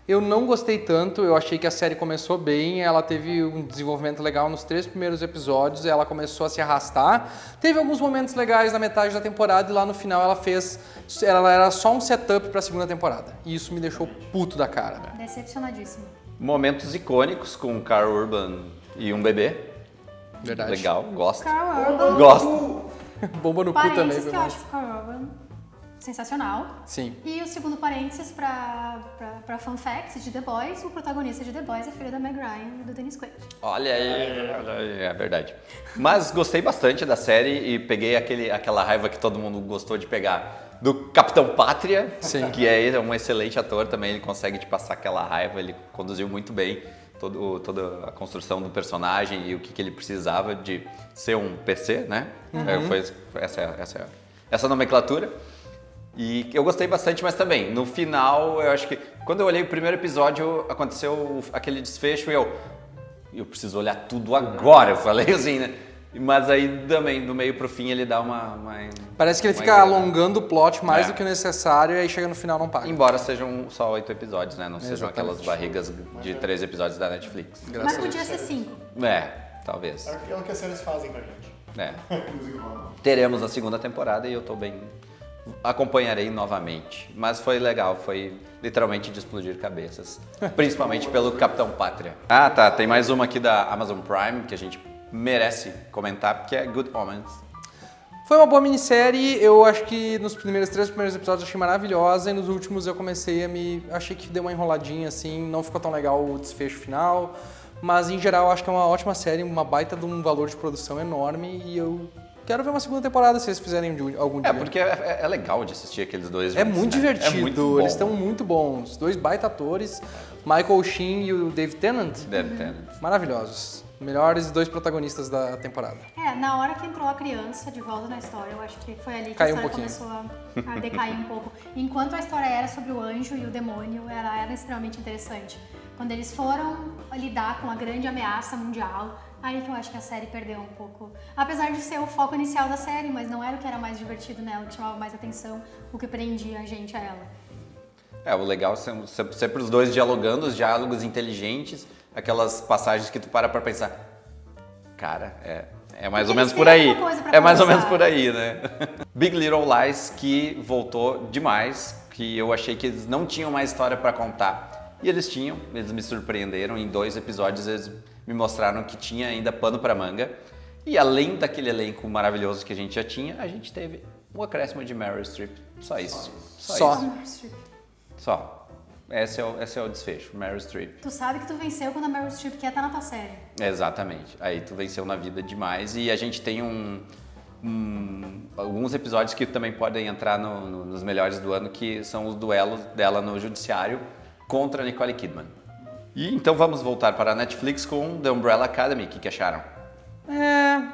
Eu não gostei tanto, eu achei que a série começou bem, ela teve um desenvolvimento legal nos 3 primeiros episódios, ela começou a se arrastar. Teve alguns momentos legais na metade da temporada e lá no final ela era só um setup pra segunda temporada. E isso me deixou puto da cara. Decepcionadíssimo. Momentos icônicos com Carl Urban e um bebê. Verdade. Legal, gosto. Carl Urban. Gosto. Bomba no cu também, Parênteses que eu verdade. acho o Carl Urban sensacional. Sim. E o segundo parênteses pra fun facts de The Boys, o protagonista de The Boys é filho da Meg Ryan e do Dennis Quaid. Olha aí, é verdade. Mas gostei bastante da série e peguei aquela raiva que todo mundo gostou de pegar do Capitão Pátria, Sim. que é um excelente ator também, ele consegue te passar aquela raiva, ele conduziu muito bem toda a construção do personagem e o que ele precisava de ser um PC, né? Foi essa nomenclatura. E eu gostei bastante, mas também, no final, eu acho que quando eu olhei o primeiro episódio, aconteceu aquele desfecho e eu preciso olhar tudo agora, eu falei assim, né? Mas aí também, do meio pro fim, ele dá uma Parece que ele uma fica engrenada. alongando o plot mais É. do que o necessário e aí chega no final não paga. Embora sejam só 8 episódios, né? Não sejam Exatamente. aquelas barrigas de 3 episódios da Netflix. Graças Mas a podia ser 5. É, talvez. É o que as séries fazem pra gente. É. Nos enrolam. Teremos a segunda temporada e eu tô bem... Acompanharei novamente. Mas foi legal, foi literalmente de explodir cabeças. Principalmente pelo Capitão Pátria. Ah, tá. Tem mais uma aqui da Amazon Prime que a gente merece comentar, que é Good Omens. Foi uma boa minissérie, eu acho que nos 3 primeiros episódios eu achei maravilhosa e nos últimos eu comecei achei que deu uma enroladinha assim, não ficou tão legal o desfecho final, mas em geral eu acho que é uma ótima série, uma baita de um valor de produção enorme e eu quero ver uma segunda temporada se eles fizerem algum dia. É, porque é legal de assistir aqueles dois É juntos, muito né? divertido, É muito bom. eles estão muito bons, 2 baita atores, Michael Sheen e o Dave Tennant, Deve ter. maravilhosos, melhores 2 protagonistas da temporada. Na hora que entrou a criança de volta na história, eu acho que foi ali que Caiu a um história começou a decair um pouco. Enquanto a história era sobre o anjo e o demônio, ela era extremamente interessante. Quando eles foram lidar com a grande ameaça mundial, Aí que eu acho que a série perdeu um pouco. Apesar de ser o foco inicial da série, mas não era o que era mais divertido nela, o que chamava mais atenção, o que prendia a gente a ela. O legal é sempre os dois dialogando, os diálogos inteligentes, aquelas passagens que tu para pra pensar. Cara, é mais ou menos por aí. É mais ou menos por aí, né? Big Little Lies, que voltou demais, que eu achei que eles não tinham mais história pra contar. E eles tinham, eles me surpreenderam. Em 2 episódios eles me mostraram que tinha ainda pano pra manga. E além daquele elenco maravilhoso que a gente já tinha, a gente teve um acréscimo de Meryl Streep. Só isso. Só. Só. Esse é o desfecho, Meryl Streep. Tu sabe que tu venceu quando a Meryl Streep quer estar na tua série. Exatamente. Aí tu venceu na vida demais. E a gente tem alguns episódios que também podem entrar nos melhores do ano, que são os duelos dela no judiciário contra a Nicole Kidman. E então vamos voltar para a Netflix com The Umbrella Academy. O que acharam?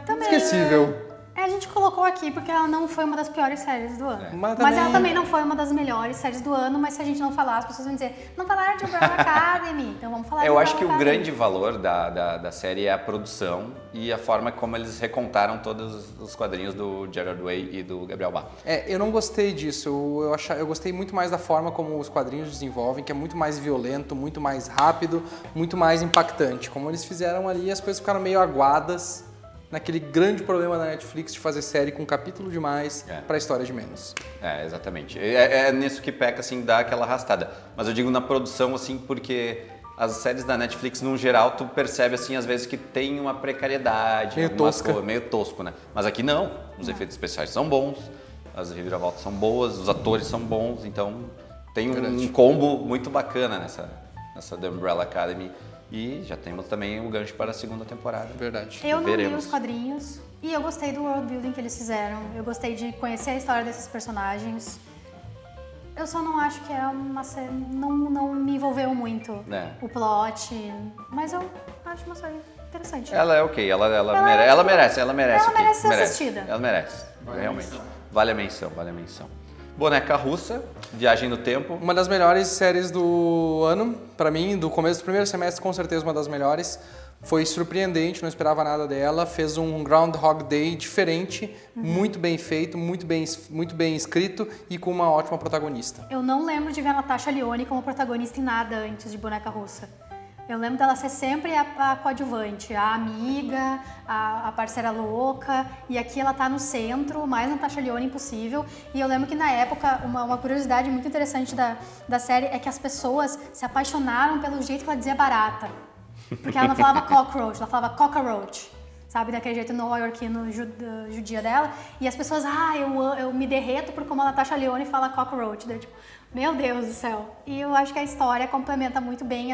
Também, Esquecível. A gente colocou aqui porque ela não foi uma das piores séries do ano. Mas Mas ela também não foi uma das melhores séries do ano, mas se a gente não falar, as pessoas vão dizer, não falaram de Umbrella Academy, então vamos falar de Eu Umbrella acho que o Academy. grande valor da série é a produção e a forma como eles recontaram todos os quadrinhos do Gerard Way e do Gabriel Bá. Eu não gostei disso. Eu gostei muito mais da forma como os quadrinhos desenvolvem, que é muito mais violento, muito mais rápido, muito mais impactante. Como eles fizeram ali, as coisas ficaram meio aguadas naquele grande problema da Netflix de fazer série com capítulo demais pra história de menos. Exatamente. É nisso que peca, assim, dá aquela arrastada. Mas eu digo na produção, assim, porque as séries da Netflix, no geral, tu percebe, assim, às vezes que tem uma precariedade. Meio tosca. Meio tosco, né? Mas aqui não. Os efeitos especiais são bons, as reviravoltas são boas, os atores são bons, então tem um combo muito bacana nessa The Umbrella Academy. E já temos também o gancho para a segunda temporada. Verdade. Eu não li Veremos. os quadrinhos e eu gostei do world building que eles fizeram. Eu gostei de conhecer a história desses personagens. Eu só não acho que é uma série... Não me envolveu muito o plot, mas eu acho uma série interessante. Ela é ok, ela merece Ela aqui. merece ser assistida. Ela merece, realmente. Vale a menção. Boneca Russa, Viagem no Tempo. Uma das melhores séries do ano, pra mim, do começo do primeiro semestre, com certeza uma das melhores. Foi surpreendente, não esperava nada dela. Fez um Groundhog Day diferente, muito bem feito, muito bem escrito e com uma ótima protagonista. Eu não lembro de ver a Natasha Lyonne como protagonista em nada antes de Boneca Russa. Eu lembro dela ser sempre a coadjuvante, a amiga, a parceira louca, e aqui ela tá no centro, mais Natasha Lyonne impossível. E eu lembro que na época, uma curiosidade muito interessante da série é que as pessoas se apaixonaram pelo jeito que ela dizia barata. Porque ela não falava cockroach, ela falava cockroach. Sabe, daquele jeito nova-iorquino judia dela. E as pessoas, eu me derreto por como a Natasha Lyonne fala cockroach. Daí, tipo, meu Deus do céu. E eu acho que a história complementa muito bem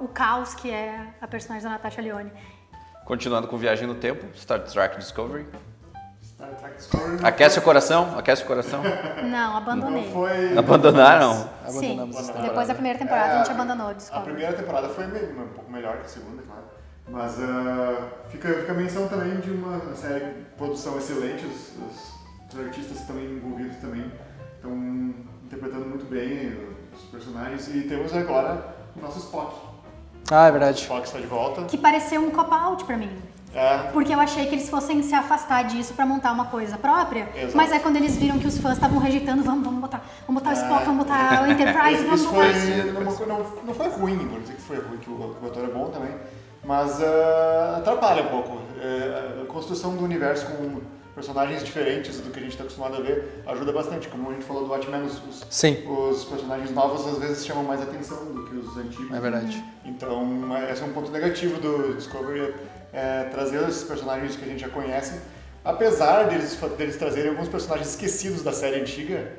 o caos que é a personagem da Natasha Lyonne. Continuando com Viagem no Tempo, Star Trek Discovery. Star Trek Discovery Aquece o coração? Não, abandonei. não foi... Abandonaram? Sim, Abandonamos essa depois temporada. da primeira temporada a gente abandonou o A Discovery. primeira temporada foi um pouco melhor que a segunda, claro. Mas fica a menção também de uma série de produção excelente, os artistas também envolvidos também estão interpretando muito bem os personagens. E temos agora o nosso Spock. Ah, é O verdade. Spock está de volta. Que pareceu um cop-out pra mim. É, Porque eu achei que eles fossem se afastar disso pra montar uma coisa própria. Exato. Mas aí quando eles viram que os fãs estavam rejeitando, vamos botar o Spock, vamos botar o Enterprise, vamos isso botar... não foi ruim, vou dizer que foi ruim, que o ator é bom também, mas atrapalha um pouco. A construção do universo com personagens diferentes do que a gente está acostumado a ver ajuda bastante. Como a gente falou do Watchmen, Sim. os personagens novos às vezes chamam mais atenção do que os antigos. É verdade. Então, esse é um ponto negativo do Discovery, trazer esses personagens que a gente já conhece, apesar deles trazerem alguns personagens esquecidos da série antiga,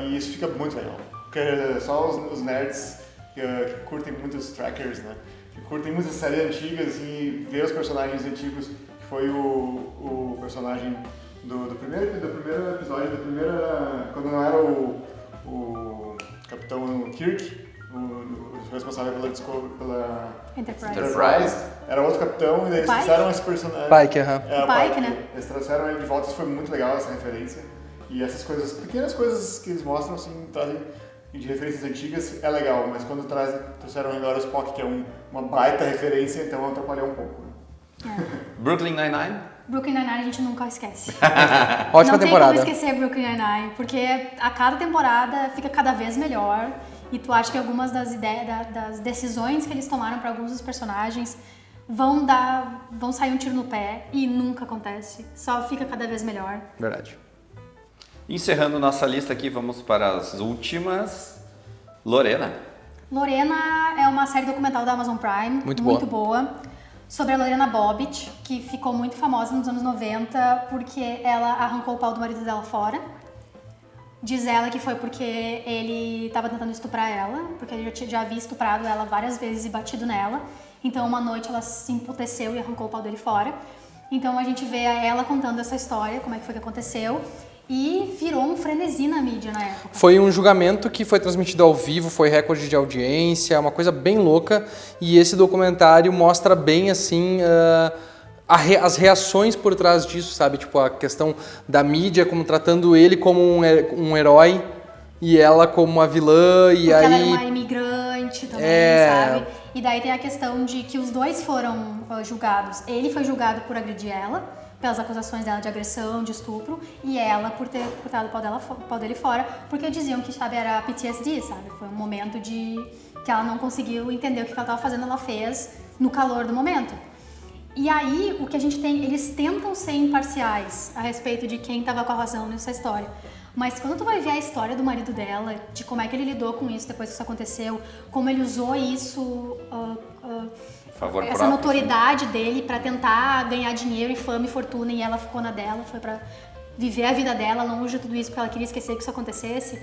e isso fica muito legal. Porque só os nerds que curtem muito os trackers, né? Que curtem muito as séries antigas e ver os personagens antigos, que foi o personagem do primeiro episódio, quando não era o Capitão Kirk, o responsável pela Enterprise. era outro capitão, e daí eles Pike? trouxeram esse personagem. Pike, aham. O Pike, né? Eles trouxeram ele de volta, isso foi muito legal, essa referência. E essas coisas, pequenas coisas que eles mostram, assim, trazem de referências antigas é legal, mas quando trouxeram agora o Spock, que é uma baita referência, então atrapalhou um pouco. Brooklyn Nine-Nine? Brooklyn Nine-Nine a gente nunca esquece. Ótima temporada. Não tem como esquecer Brooklyn Nine-Nine, porque a cada temporada fica cada vez melhor e tu acha que algumas das ideias, das decisões que eles tomaram para alguns dos personagens vão sair um tiro no pé e nunca acontece. Só fica cada vez melhor. Verdade. Encerrando nossa lista aqui, vamos para as últimas. Lorena. Lorena é uma série documental da Amazon Prime, Muito boa, sobre a Lorena Bobbitt, que ficou muito famosa nos anos 90 porque ela arrancou o pau do marido dela fora. Diz ela que foi porque ele estava tentando estuprar ela, porque ele já havia estuprado ela várias vezes e batido nela. Então, uma noite ela se emputeceu e arrancou o pau dele fora. Então, a gente vê ela contando essa história, como é que foi que aconteceu. E virou um frenesi na mídia na época. Foi um julgamento que foi transmitido ao vivo, foi recorde de audiência, uma coisa bem louca. E esse documentário mostra bem, assim, as reações por trás disso, sabe? Tipo, a questão da mídia, como tratando ele como um herói e ela como uma vilã. E porque aí... ela era uma imigrante também, sabe? E daí tem a questão de que os dois foram julgados. Ele foi julgado por agredir ela, pelas acusações dela de agressão, de estupro, e ela por ter cortado o pau dele fora, porque diziam que, sabe, era PTSD, sabe? Foi um momento que ela não conseguiu entender o que ela estava fazendo, ela fez no calor do momento. E aí, o que a gente tem, eles tentam ser imparciais a respeito de quem estava com a razão nessa história. Mas quando tu vai ver a história do marido dela, de como é que ele lidou com isso depois que isso aconteceu, como ele usou isso... essa notoriedade dele pra tentar ganhar dinheiro e fama e fortuna, e ela ficou na dela, foi pra viver a vida dela longe de tudo isso porque ela queria esquecer que isso acontecesse.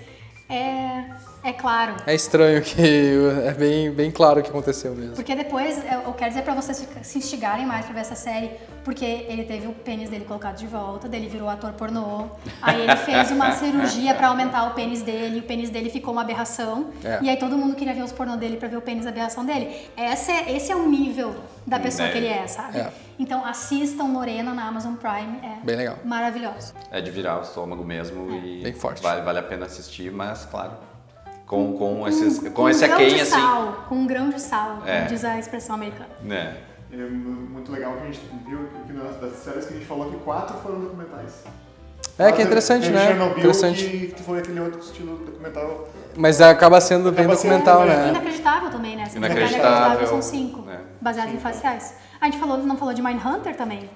É claro. É estranho que é bem claro o que aconteceu mesmo. Porque depois, eu quero dizer pra vocês se instigarem mais pra ver essa série, porque ele teve o pênis dele colocado de volta, daí ele virou ator pornô, aí ele fez uma cirurgia pra aumentar o pênis dele ficou uma aberração, e aí todo mundo queria ver os pornô dele pra ver o pênis da aberração dele. Esse é o nível da pessoa que ele é, sabe? Então assistam Lorena na Amazon Prime, bem legal. Maravilhoso. É de virar o estômago mesmo e bem forte. Vale a pena assistir, mas claro, com esse aquém assim. Com um grão de sal, como diz a expressão americana. É muito legal que a gente viu que das séries que a gente falou que 4 foram documentais. Que é interessante, né? Chernobyl, Interessante. que foi aquele outro estilo documental. Mas acaba sendo bem documental, né? Inacreditável também, né? Inacreditável. São 5, baseados em fatos reais. A gente não falou de Mindhunter também?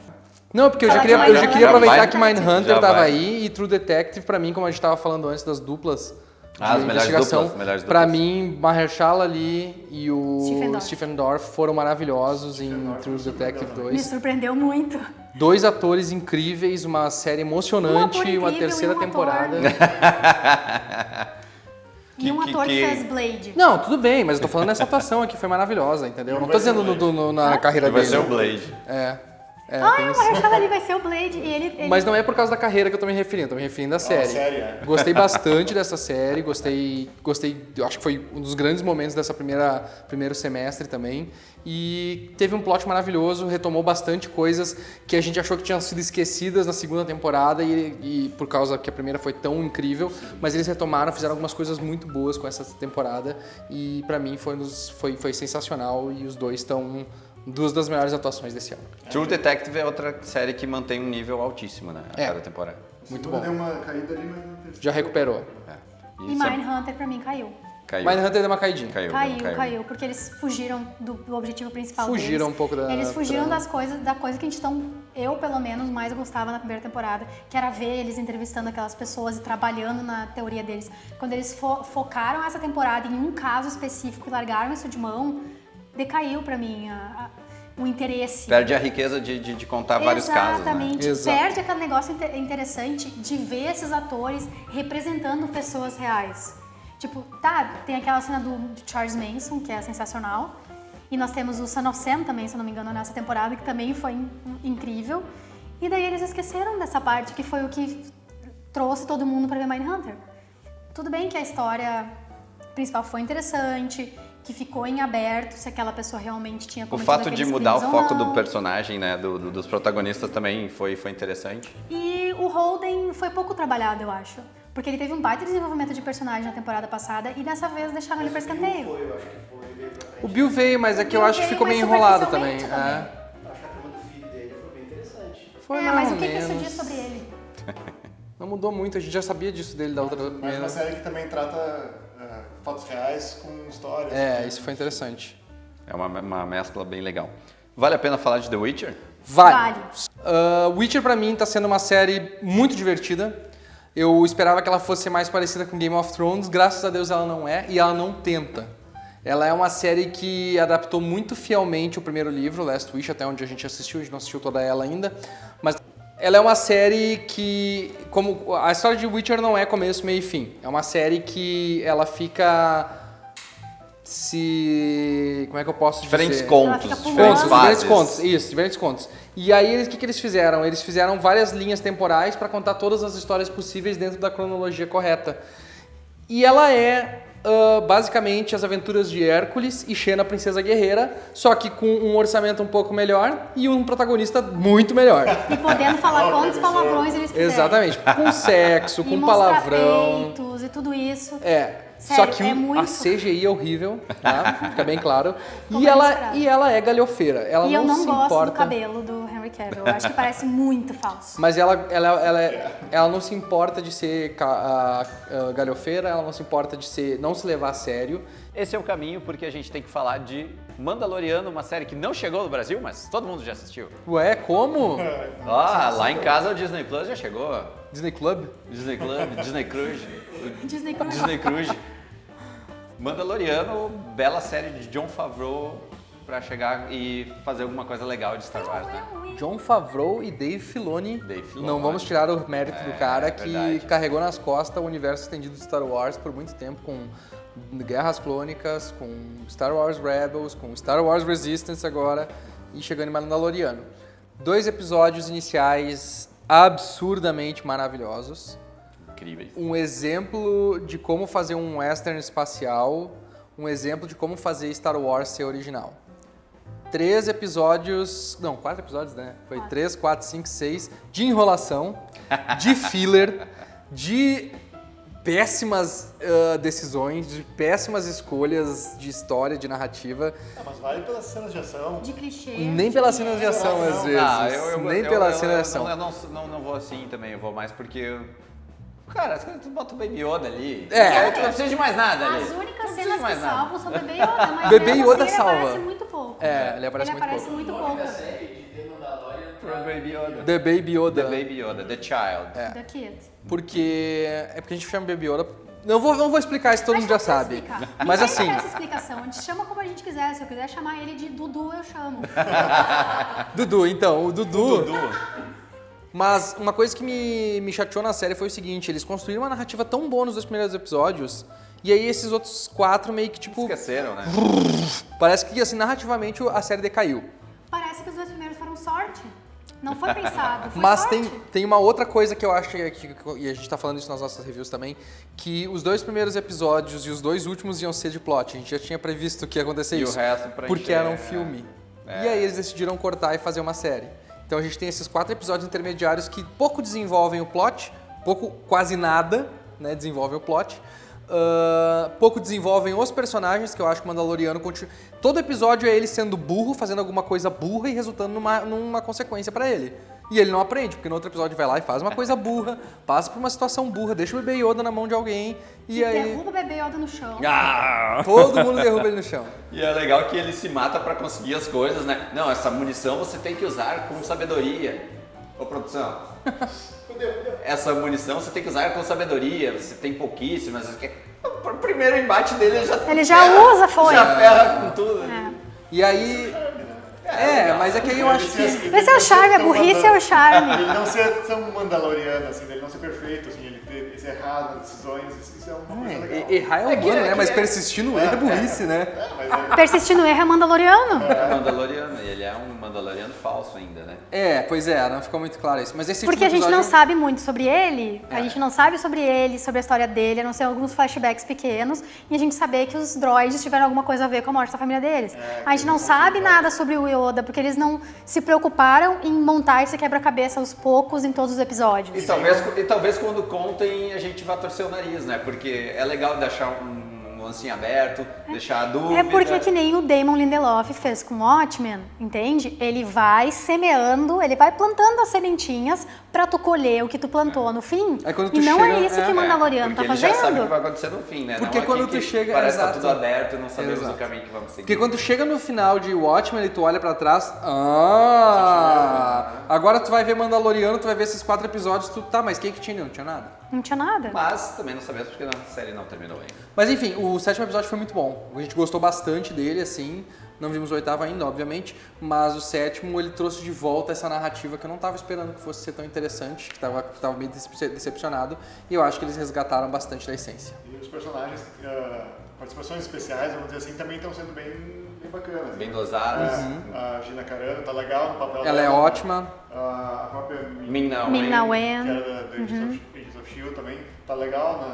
Não, porque eu já Falar queria de aproveitar que Mindhunter. Mindhunter Já tava vai. aí e True Detective, pra mim, como a gente tava falando antes das duplas As de melhores investigação, duplas. pra mim, Mahershala Ali e o Stephen Dorff. Stephen Dorff foram maravilhosos em True Detective Me 2. surpreendeu muito. 2 atores incríveis, uma série emocionante, Um ator uma incrível terceira e um ator. temporada. E um ator que fez Blade. Não, tudo bem, mas eu tô falando nessa atuação aqui, foi maravilhosa, entendeu? Não tô dizendo na carreira Vai dele. ser o Blade. Tem o esse- Mahershala Ali vai ser o Blade e ele... Mas não é por causa da carreira que eu tô me referindo à série. série, Gostei bastante dessa série, gostei, eu acho que foi um dos grandes momentos dessa primeiro semestre também. E teve um plot maravilhoso, retomou bastante coisas que a gente achou que tinham sido esquecidas na segunda temporada e por causa que a primeira foi tão incrível, mas eles retomaram, fizeram algumas coisas muito boas com essa temporada e pra mim foi sensacional e os dois estão duas das melhores atuações desse ano. True Detective é outra série que mantém um nível altíssimo, né? A cada temporada. Muito Segunda bom. Deu uma caída ali, mas... Já recuperou. E Isso é- Mindhunter pra mim caiu. Caiu. Mindhunter deu uma caidinha. Caiu, porque eles fugiram do objetivo principal Fugiram deles. um pouco da Eles fugiram trama. da coisa que a gente eu pelo menos mais gostava na primeira temporada, que era ver eles entrevistando aquelas pessoas e trabalhando na teoria deles. Quando eles focaram essa temporada em um caso específico e largaram isso de mão, decaiu pra mim o interesse. Perde a riqueza de contar vários casos, né? Exatamente. Exato. Perde aquele negócio interessante de ver esses atores representando pessoas reais. Tipo, tem aquela cena do Charles Manson, que é sensacional. E nós temos o Son of Sam também, se eu não me engano, nessa temporada, que também foi incrível. E daí eles esqueceram dessa parte, que foi o que trouxe todo mundo pra ver Mindhunter. Tudo bem que a história principal foi interessante, que ficou em aberto se aquela pessoa realmente tinha O cometido fato de aqueles mudar o crimes ou foco não. do personagem, né, dos protagonistas também foi interessante. E o Holden foi pouco trabalhado, eu acho. Porque ele teve um baita desenvolvimento de personagem na temporada passada e dessa vez deixaram ele pra escanteio. Eu acho que foi, veio pra frente. O Bill veio, mas é que eu Bill acho que veio, ficou mas meio enrolado também. superficialmente Acho que a turma do filho dele foi bem interessante. Foi Mas mais o ou que isso menos. diz sobre ele? Não mudou muito, a gente já sabia disso dele da outra Mas primeira. uma série que também trata fatos reais com histórias. É, isso foi interessante. É uma mescla bem legal. Vale a pena falar de The Witcher? Vale. Witcher pra mim tá sendo uma série muito divertida. Eu esperava que ela fosse mais parecida com Game of Thrones, graças a Deus ela não é e ela não tenta. Ela é uma série que adaptou muito fielmente o primeiro livro, Last Wish, até onde a gente assistiu, a gente não assistiu toda ela ainda, mas ela é uma série que, como a história de Witcher não é começo, meio e fim. É uma série que ela fica como é que eu posso Diferentes dizer? contos, Ela fica diferentes pulando. fases. Diferentes contos, isso, diferentes contos. E aí, o que eles fizeram? Eles fizeram várias linhas temporais para contar todas as histórias possíveis dentro da cronologia correta. E ela é, basicamente, as aventuras de Hércules e Xena, Princesa Guerreira, só que com um orçamento um pouco melhor e um protagonista muito melhor. E podendo falar quantos palavrões eles quiserem. Exatamente, com sexo, E com mostrar palavrão. peitos e tudo isso. Só Sério, que é muito- a CGI é horrível, tá? Fica bem claro. Como E era ela, esperado. e ela é galhofeira. Ela E eu não se gosto importa. do cabelo do Henry Cavill. Eu acho que parece muito falso. Mas ela não se importa de ser galhofeira, ela não se importa de não se levar a sério. Esse é o caminho porque a gente tem que falar de Mandaloriano, uma série que não chegou no Brasil, mas todo mundo já assistiu. Ué, como? Lá em casa o Disney Plus já chegou. Disney Club? Disney Club, Disney Cruise. Disney Cruise. Disney Cruise. Mandaloriano, bela série de Jon Favreau pra chegar e fazer alguma coisa legal de Star Wars, né? John Favreau e Dave Filoni. Dave Filoni. Não vamos tirar o mérito do cara é que verdade. carregou nas costas o universo estendido de Star Wars por muito tempo, com Guerras Clônicas, com Star Wars Rebels, com Star Wars Resistance agora e chegando em Mandaloriano. 2 episódios iniciais absurdamente maravilhosos. Incríveis. Um exemplo de como fazer um western espacial, um exemplo de como fazer Star Wars ser original. 3 episódios, não, 4 episódios, né? Foi 3, 4, 5, 6 de enrolação, de filler, de péssimas decisões, de péssimas escolhas de história, de narrativa, Mas vale pelas cenas de ação. De clichê. nem pelas cenas de ação às vezes, nem pelas cenas de ação. Eu não vou assim também, eu vou mais porque... Cara, tu bota o Baby Yoda ali. É. Tu não precisa de mais nada ali. As únicas Não precisa de cenas que mais nada. salvam são Bebê Yoda, mas Bebê mesmo Yoda assim salva. ele aparece muito pouco. É, ele aparece muito pouco. muito O pouco. nome da série de The Mandalorian Pro Baby Yoda. The Baby Yoda. The Baby Yoda, The Child. The Kid. Porque a gente chama Baby Yoda. Não vou explicar isso, todo mundo já Acho que não sabe. precisa explicar. Mas Não assim, tem essa explicação. A gente chama como a gente quiser. Se eu quiser chamar ele de Dudu, eu chamo. Dudu, então, o Dudu. Mas uma coisa que me chateou na série foi o seguinte, eles construíram uma narrativa tão boa nos 2 primeiros episódios, e aí esses outros 4 meio que tipo, Esqueceram, né? parece que assim, narrativamente a série decaiu. Parece que os 2 primeiros foram sorte. Não foi pensado, foi Mas sorte. tem uma outra coisa que eu acho, e a gente tá falando isso nas nossas reviews também, que os 2 primeiros episódios e os 2 últimos iam ser de plot. A gente já tinha previsto que ia acontecer E o isso. resto pra porque encher, era um né? filme. E aí eles decidiram cortar e fazer uma série. Então a gente tem esses 4 episódios intermediários que pouco desenvolvem o plot, quase nada, né, desenvolvem o plot. Pouco desenvolvem os personagens, que eu acho que o Mandaloriano continua... Todo episódio é ele sendo burro, fazendo alguma coisa burra e resultando numa consequência pra ele. E ele não aprende, porque no outro episódio vai lá e faz uma coisa burra, passa por uma situação burra, deixa o bebê Yoda na mão de alguém e aí Derruba o Bebê Yoda no chão. todo mundo derruba ele no chão. E é legal que ele se mata pra conseguir as coisas, né? Não, essa munição você tem que usar com sabedoria. Ô, produção. Essa munição você tem que usar com sabedoria. Você tem pouquíssimas. O primeiro embate dele Ele já usa, foi. Já ferra com tudo. E aí... mas é que aí eu acho que... Esse é o charme, a burrice é o charme. Ele não ser tão mandaloriano, assim, ele não ser perfeito, assim, ele ter esse errado nas decisões, isso é uma coisa legal. Errar é humano, né? Mas persistir no erro é burrice, né? Persistir no erro é Mandaloriano. É Mandaloriano, e ele é um Mandaloriano falso ainda, né? Pois é, não ficou muito claro isso. Mas esse Porque a último gente não episódio- sabe muito sobre ele, a gente não sabe sobre ele, sobre a história dele, a não ser alguns flashbacks pequenos, e a gente saber que os droids tiveram alguma coisa a ver com a morte da família deles. A gente não sabe nada sobre o toda, porque eles não se preocuparam em montar esse quebra-cabeça aos poucos em todos os episódios. E talvez quando contem a gente vá torcer o nariz, né? Porque é legal deixar um lancinho aberto, deixar a dúvida. É porque que nem o Damon Lindelof fez com Watchmen, entende? Ele vai semeando, ele vai plantando as sementinhas pra tu colher o que tu plantou no fim. Aí quando tu e não chega- é isso que Mandaloriano tá porque ele já sabe o que fazendo. vai acontecer no fim, né? Porque Não quando aqui tu que chega- parece que tá exato. tudo aberto e não sabemos Exato. o caminho que vamos seguir. Porque quando tu chega no final de Watchmen e tu olha pra trás, agora tu vai ver Mandaloriano, tu vai ver esses 4 episódios, tu tá, mas o que tinha? Não tinha nada. Não tinha nada. Mas também não sabemos porque a série não terminou ainda. Mas enfim, o 7º episódio foi muito bom. A gente gostou bastante dele, assim. Não vimos o 8º ainda, obviamente. Mas o 7º, ele trouxe de volta essa narrativa que eu não tava esperando que fosse ser tão interessante, que tava meio decepcionado. E eu acho que eles resgataram bastante da essência. E os personagens, participações especiais, vamos dizer assim, também estão sendo bem bacanas. Bem dosadas. A Gina Carano tá legal no papel Ela é dela. ótima. A própria Ming-Na Ming-Na Wen. que Wen. era da Agents of S.H.I.E.L.D. também, tá legal.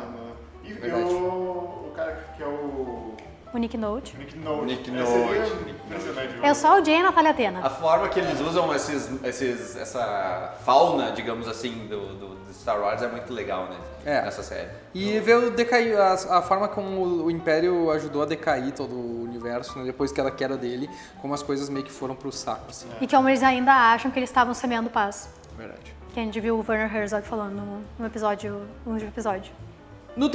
E Verdade. o cara que é o O Nick Nolte. Nick Nolte. Nick Esse aí Nolte, é Nick impressionante. Eu só odiei a Natália Tena. A forma que eles usam essa fauna, digamos assim, do Star Wars é muito legal, né? É. Nessa série. E ver o decair, a forma como o Império ajudou a decair todo o universo, né, depois que ela queda dele, como as coisas meio que foram pro saco, assim. E como eles ainda acham que eles estavam semeando paz. Verdade. Que a gente viu o Werner Herzog falando no último episódio. No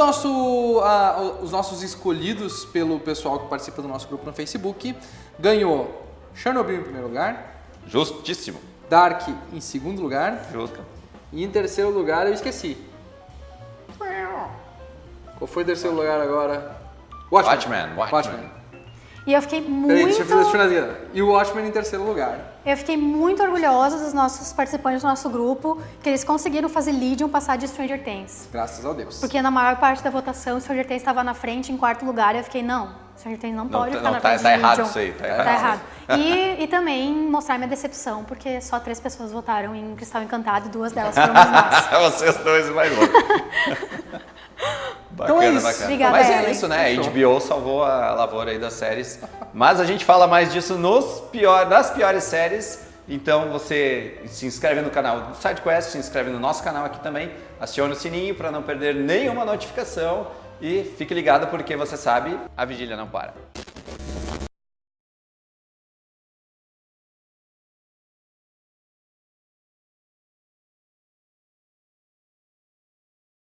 os nossos escolhidos pelo pessoal que participa do nosso grupo no Facebook, ganhou Chernobyl em primeiro lugar, Justíssimo. Dark em segundo lugar, Justo. e em terceiro lugar eu esqueci. Qual foi o terceiro lugar agora? Watchmen. E eu fiquei Peraí, muito... deixa eu finalizar. E o Watchmen em terceiro lugar. Eu fiquei muito orgulhosa dos nossos participantes do nosso grupo, que eles conseguiram fazer Legion passar de Stranger Things. Graças a Deus. Porque na maior parte da votação, Stranger Things estava na frente, em quarto lugar, e eu fiquei, não, Stranger Things não pode ficar na frente de errado Legion. isso aí, tá Tá errado. errado. E também mostrar minha decepção, porque só 3 pessoas votaram em Cristal Encantado e 2 delas foram nós. Vocês dois mais loucos. Então é isso. Obrigada, Mas é Ellen. isso, né? A HBO salvou a lavoura aí das séries. Mas a gente fala mais disso nas piores séries. Então você se inscreve no canal do SideQuest, se inscreve no nosso canal aqui também, aciona o sininho para não perder nenhuma notificação e fique ligado porque você sabe, a vigília não para.